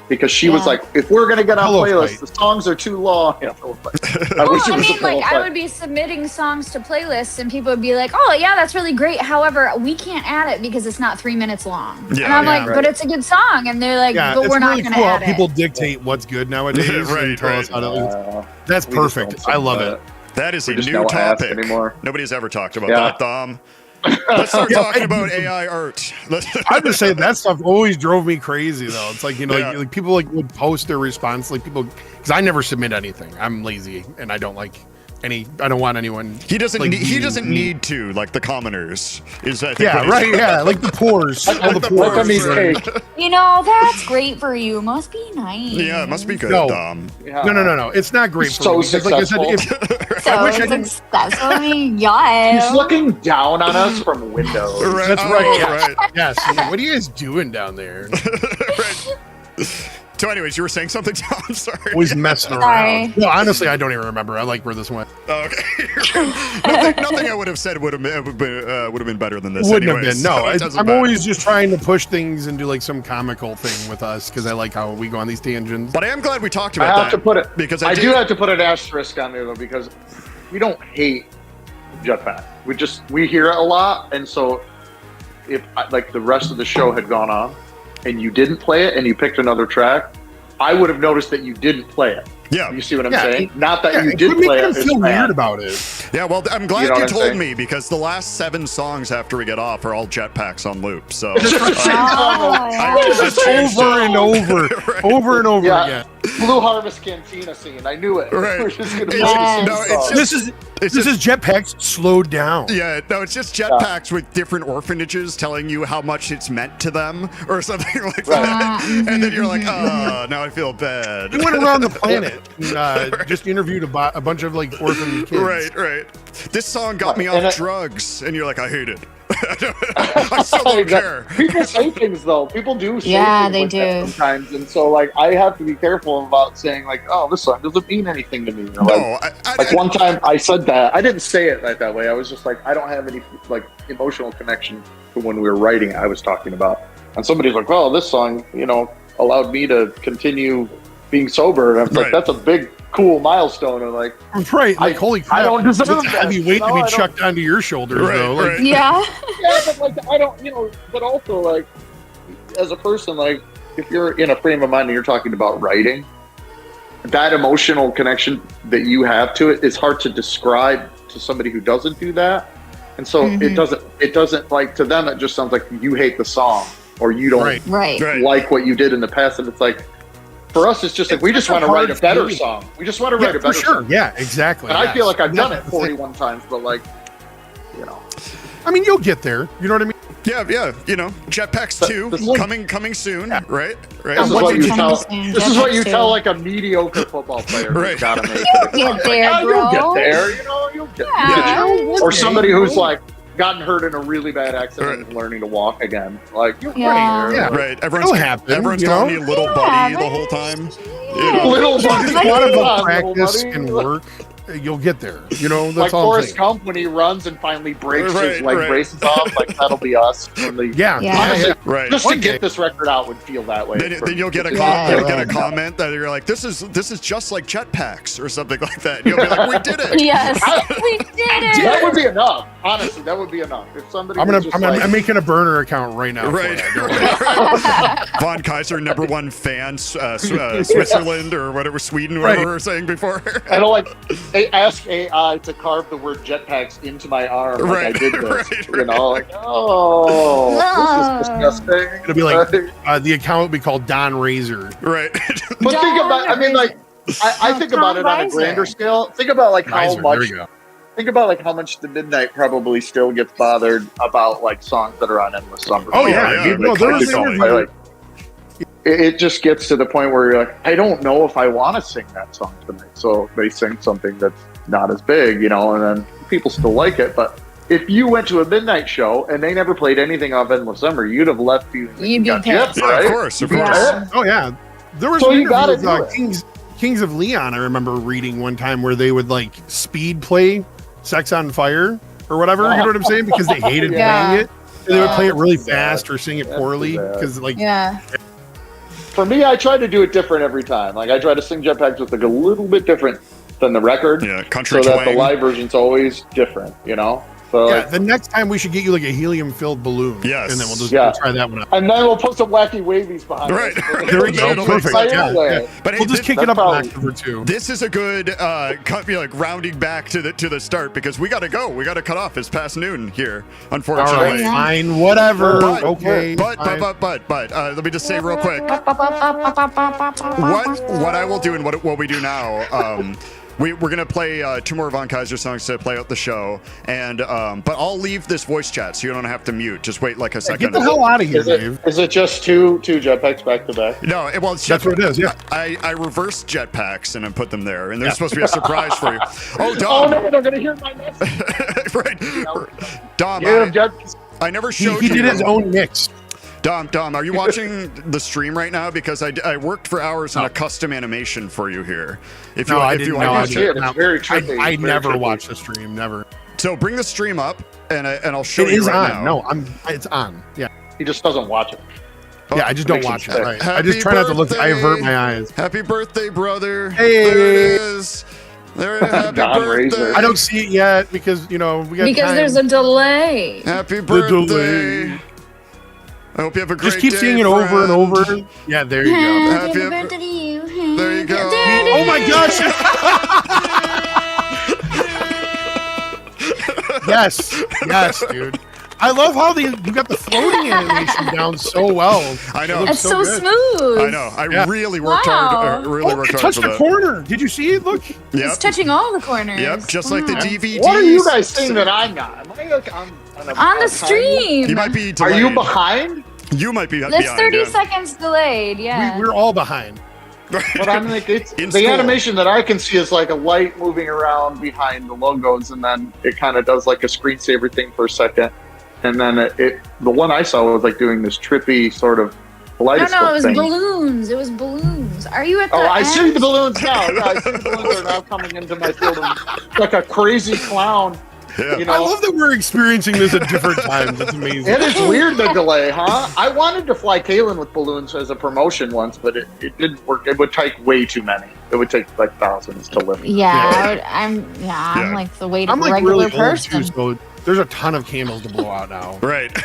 Because she was Yeah. like, if we're gonna get on Pillow playlists, fight. the songs are too long. Yeah, pillow fight. I Well, wish it I was a mean, pillow like, I fight. would be submitting songs to playlists, and people would be like, "Oh, yeah, that's really great." However, we can't add it because it's not 3 minutes long. Yeah, and I'm yeah, like, right. "But it's a good song," and they're like, Yeah, "But it's we're not really going to cool how add people it." dictate what's good nowadays. Right, and tell us right. how to. That's We just perfect. don't I love submit it. that is We a just new don't ask topic. anymore. Nobody's ever talked about Yeah. that, Dom. Let's start Yeah, talking about AI art. I'm just saying that stuff always drove me crazy though. It's like, Yeah. like people like would post their response, like people, because I never submit anything. I'm lazy and I don't like I don't want anyone. He doesn't. like, He being doesn't mean. need to, like the commoners. Is I think Yeah, what he's- right. Yeah, like the pores. All the the pores. pores, Vietnamese right. cake. You know, that's great for you. Must be nice. Yeah, it must be good, No. Dom. Yeah. No. It's not great for So me. Because, like I said, successful. So I wish I didn't- successfully, yeah. He's looking down on us from windows. Right. that's Oh, right. Yeah. right. Yes. What are you guys doing down there? So, anyways, you were saying something, Tom? Sorry. Always messing Sorry. around. No, honestly, I don't even remember. I like where this went. Oh, okay. nothing I would have said would have been better than this. Wouldn't anyways, have been. No, so it doesn't I'm matter. always just trying to push things and do like some comical thing with us because I like how we go on these tangents. But I am glad we talked I about have that to put it because I did- do have to put an asterisk on there though because we don't hate Jetpack. We hear it a lot, and so if like the rest of the show had gone on and you didn't play it and you picked another track, I would have noticed that you didn't play it. Yeah. You see what I'm saying? Not that you did play it. Feel weird about it. Yeah, well, I'm glad You know you what I'm told saying? me because the last 7 songs after we get off are all jetpacks on loop. So Oh, yeah. Just over and over, over and over Yeah. again. Blue Harvest Cantina scene. I knew it. Right. We're just gonna Yes. No, it's just- This is Jetpacks slowed down. yeah, no, it's just jetpacks with different orphanages telling you how much it's meant to them or something like that. And then you're like, oh, now I feel bad. He went around the planet and just interviewed a bunch of like orphan kids. Right. This song got me And off drugs, and you're like, I hate it. I still don't care. People say things though. People do say Yeah, things they like that do. sometimes, and so like I have to be careful about saying like, "Oh, this song doesn't mean anything to me." Or, No, like one time I said that. I didn't say it like that way. I was just like, I don't have any like emotional connection to when we were writing it. I was talking about, and somebody's like, "Well, this song, allowed me to continue being sober," and I was like, Right. "That's a big, cool milestone." And like, Right, like holy crap! I don't deserve It's a that. heavy weight No, to I be don't. chucked onto your shoulders, Right, though. Like, right. Yeah. yeah, but like I don't, but also like as a person, like if you're in a frame of mind and you're talking about writing, that emotional connection that you have to it is hard to describe to somebody who doesn't do that. And so it doesn't like to them, it just sounds like you hate the song or you don't Right. Right. Right. like what you did in the past. And it's like, for us, it's just like, we just want to write a better song. We just want to write a for better sure. song. Yeah, exactly. And I feel like I've done it That's the thing. 41 times, but like, I mean, you'll get there. You know what I mean? Yeah, Jetpacks 2 This is- coming soon, right? this is What what you you trying tell. to say, This is what you Jetpacks tell too. like a mediocre football player. Right. Who's gotta make You'll it. get there, Like, bro. You'll get there. You'll get Yeah. there. Or somebody who's like gotten hurt in a really bad accident and learning to walk again. Like you're Yeah. getting there. Yeah. Right. It'll happen, Everyone's you calling know? you little buddy the whole time. Little buddy. A lot of Come on, practice little and buddy. work, you'll get there. That's Like all I'm Forrest saying. Gump when he runs and finally breaks his Right, right. braces off. Like that'll be us. When the, Yeah, Yeah. Honestly, Right. just to One day. get this record out would feel that way. Then you'll get a Yeah. you'll get a comment that you're like, this is just like jetpacks or something like that. And you'll be like, we did it. Yes. We did it. That would be enough. Honestly, that would be enough. If somebody I'm was just like, I'm making a burner account right now. Right. For it. Don't worry. Von Kaiser, #1 fan, Switzerland or whatever, Sweden, whatever we were saying before. I don't like ask AI to carve the word jetpacks into my arm. Like Right, I did this. right. Like, oh, this is disgusting. It'll be like the account would be called Don Razor. Right. But think about, I mean, like, I think about it on a Kaiser. grander scale. Think about like how Razor, much. there you go. Think about like how much the Midnight probably still gets bothered about like songs that are on Endless Summer. Oh, yeah. yeah. Dude, no, there was an Totally. interview. Like, it just gets to the point where you're like, I don't know if I want to sing that song tonight. So they sing something that's not as big, and then people still like it. But if you went to a midnight show and they never played anything off Endless Summer, you'd have left feeling like You'd be got pissed. gypped, Yeah, right? of course. Yeah. Oh yeah, there was So an you interview gotta with do it. Kings of Leon. I remember reading one time where they would like speed play "Sex on Fire" or whatever. You know what I'm saying? Because they hated Yeah. playing it. And they would play it really That's too bad. fast or sing it That's poorly too bad. because like Yeah. For me, I try to do it different every time. Like I try to sing Jetpacks with like a little bit different than the record, Yeah, country so that the twang. live version's always different. So yeah. like, The next time we should get you like a helium-filled balloon. Yes. And then we'll just Yeah. we'll try that one out. and then we'll put some wacky wavies behind Right. it. There we go. It'll Perfect. make sense. Yeah, yeah. But hey, We'll just kick that's it up probably- an octave or two. this is a good rounding back to the start because we got to go. We got to cut off. It's past noon here, All unfortunately. right, fine, whatever. But- Okay. But fine. let me just say real quick what I will do and what we do now. We're gonna play 2 more Von Kaiser songs to play out the show, and but I'll leave this voice chat so you don't have to mute. Just wait like a Get second. the hell out of here, Dave. Is it just two Jetpacks back to back? No, it's That's what it is, yeah. I reversed jetpacks and I put them there, and they're supposed to be a surprise for you. Oh, Oh Dom, no, they're gonna hear my message. right? Dom, Yeah, Jetpacks. I never He showed you. did his own mix. Dom, are you watching the stream right now? Because I worked for hours on a custom animation for you here. If you No, I if you didn't want know. to I watch see it. it. It's very trippy. I It's very never trippy. watched the stream. Never. So bring the stream up, and I'll show It you is right on. now. No, it's on. Yeah. He just doesn't watch it. Yeah, I just don't makes him watch it. sick. Right. I Happy just try not to look. I birthday. avert my eyes. Happy birthday, brother! Hey. There it is. There, happy Don birthday! Razor. I don't see it yet because we got Because time. there's a delay. Happy delay. birthday! I hope you have a great Just keep day, seeing it over and friend. over. Yeah, there you go. Happy birthday to you. There you go. Oh my gosh. Yes, dude. I love how you got the floating animation down so well. I know. It's so good. smooth. I know. I Yeah. really worked Wow. hard. Really Oh, worked it hard touched for the that. corner. Did you see it? Look. It's Yep. touching all the corners. Yep. Just like the Wow. DVDs. What are you guys saying that I'm not? Am I like On the stream. You might be Are delayed. you behind? You might be It's behind. 30 yeah. seconds delayed. Yeah. We're all behind. But I'm like, it's In the school. animation that I can see is like a light moving around behind the logos, and then it kind of does like a screensaver thing for a second, and then the one I saw was like doing this trippy sort of No, kaleidoscope it was thing. balloons. It was balloons. Are you at the Oh, I end? see the balloons now. Yeah, I see the balloons are now coming into my field of like a crazy clown. Yeah. You I know, love that we're experiencing this at different times. It's amazing. it is weird the delay, huh? I wanted to fly Kaylin with balloons as a promotion once, but it didn't work. It would take way too many. It would take like thousands to live. Yeah, I'm Yeah. like the weight I'm of a like regular really person. old too, so there's a ton of candles to blow out now. Right.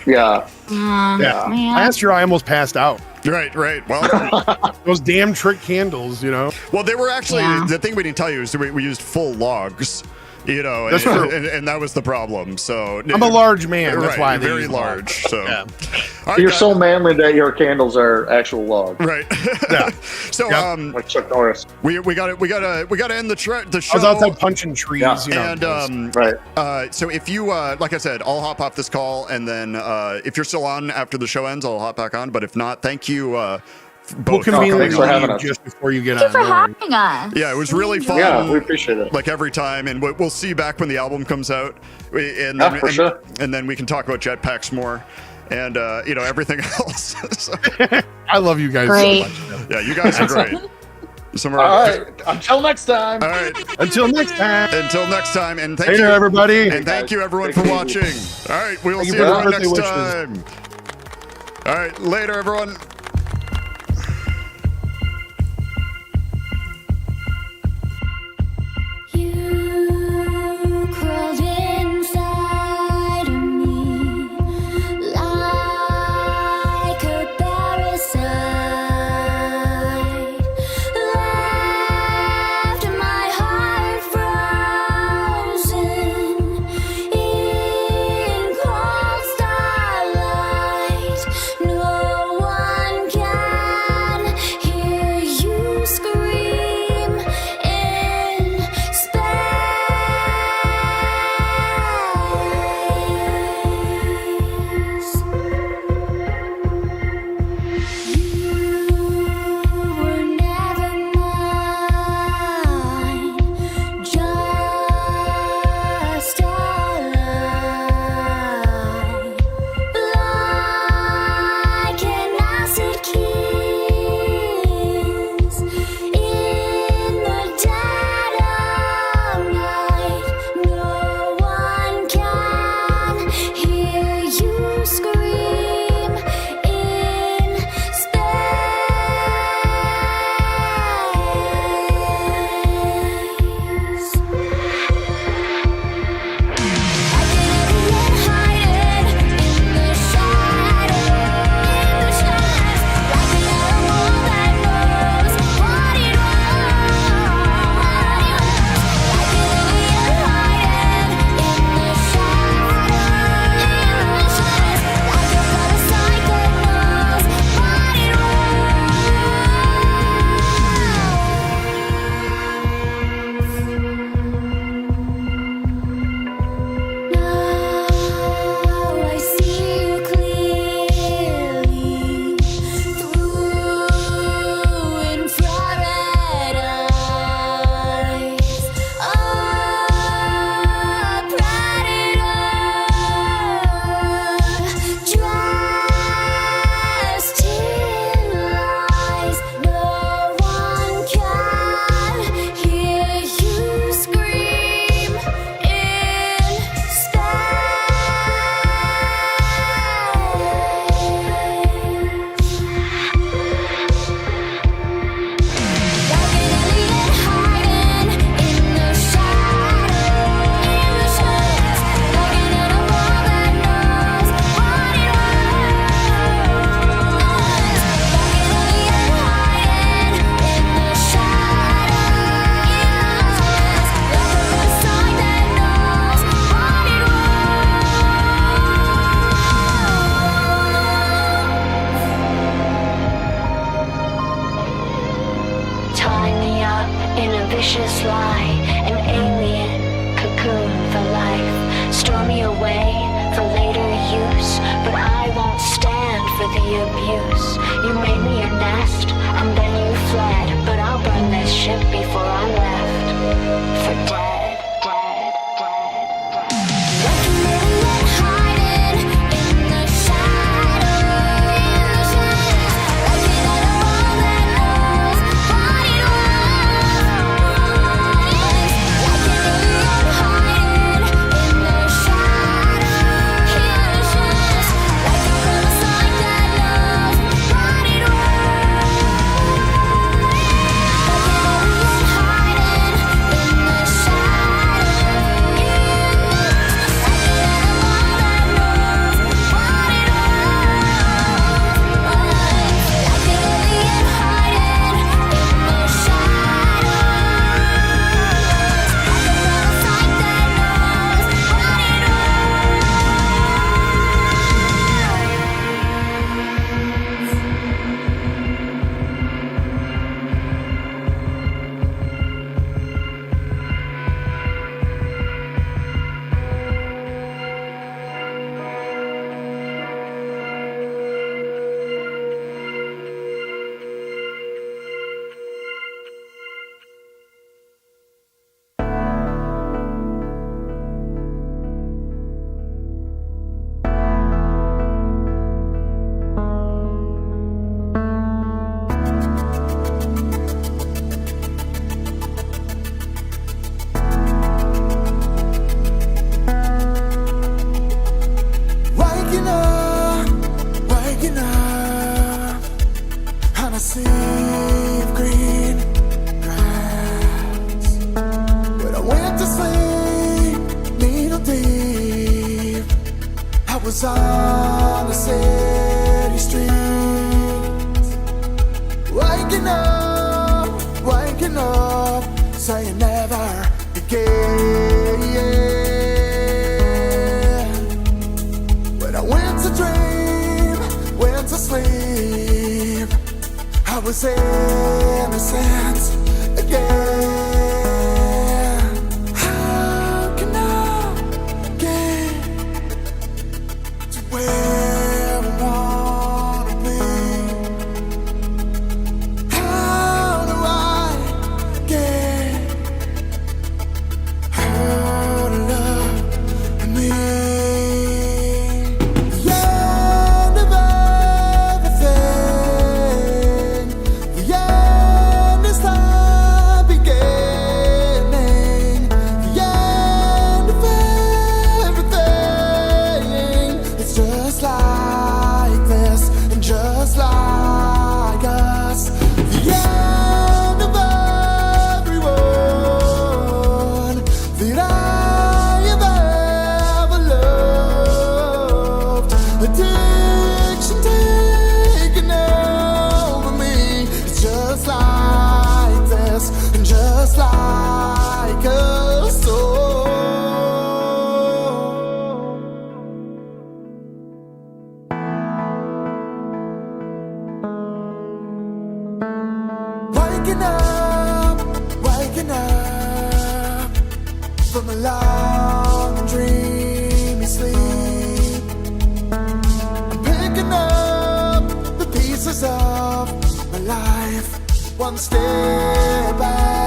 Yeah. Yeah. Man. Last year I almost passed out. right. Well, Those damn trick candles, you know. well, they were actually Yeah. the thing we didn't tell you is we used full logs. You know, That's and, true. and that was the problem. So I'm a large man. That's right, why they very use large. So Yeah. All right, You're guys. so manly that your candles are actual logs, right. Yeah. So Yep. like Chuck Norris. we got to end the I show. was outside punching trees, Yeah. you know. And Right. so if you like I said, I'll hop off this call, and then if you're still on after the show ends, I'll hop back on. But if not, thank you we'll both. for conveniently thanks for coming on. having leave us. just before you get Thank you on. for Don't worry. having us. Yeah, it was really fun. Yeah, we appreciate it. Like every time, and we'll see you back when the album comes out, and Yeah, then, for sure. and then we can talk about jetpacks more, and everything else. So, I love you guys Great. so much. yeah, you guys are great. Some are- All right. Until next time. All right. Until next time. Until next time, and thank Later, you, everybody. and thank you everyone Thank for you. watching. All right, we will Thank see you you for the everyone next birthday wishes. time. All right, later, everyone. You crawled inside of me like a parasite, left my heart frozen in cold starlight. No one vicious lie, an alien cocoon for life. Store me away for later use, but I won't stand for the abuse. You made me your nest, and then you fled, but I'll burn this ship before I'm left for dead, dead, dead, dead. Like a million hiding in the shadows, like an animal that knows what it wants. Like a million hiding in the shadows, like a parasite that knows what it wants. Like a million hiding in the shadows, like an animal that knows what it wants. Like a million hiding in the shadows, like a waking up on a sea of green grass. When I went to sleep, needle deep, I was on the city streets. Waking up, saying never again. When I went to dream, went to sleep, I was innocent again. How can I get to where I wanna be? How do I get her to love me? The end of everything, the end is the beginning, the end of everything. It's just like this and just like us. The end of everyone that I have ever loved. Addiction taking over me. It's just like this and just like us. Oh. Waking up from a long and dreamy sleep. I'm picking up the pieces of my life, one step back.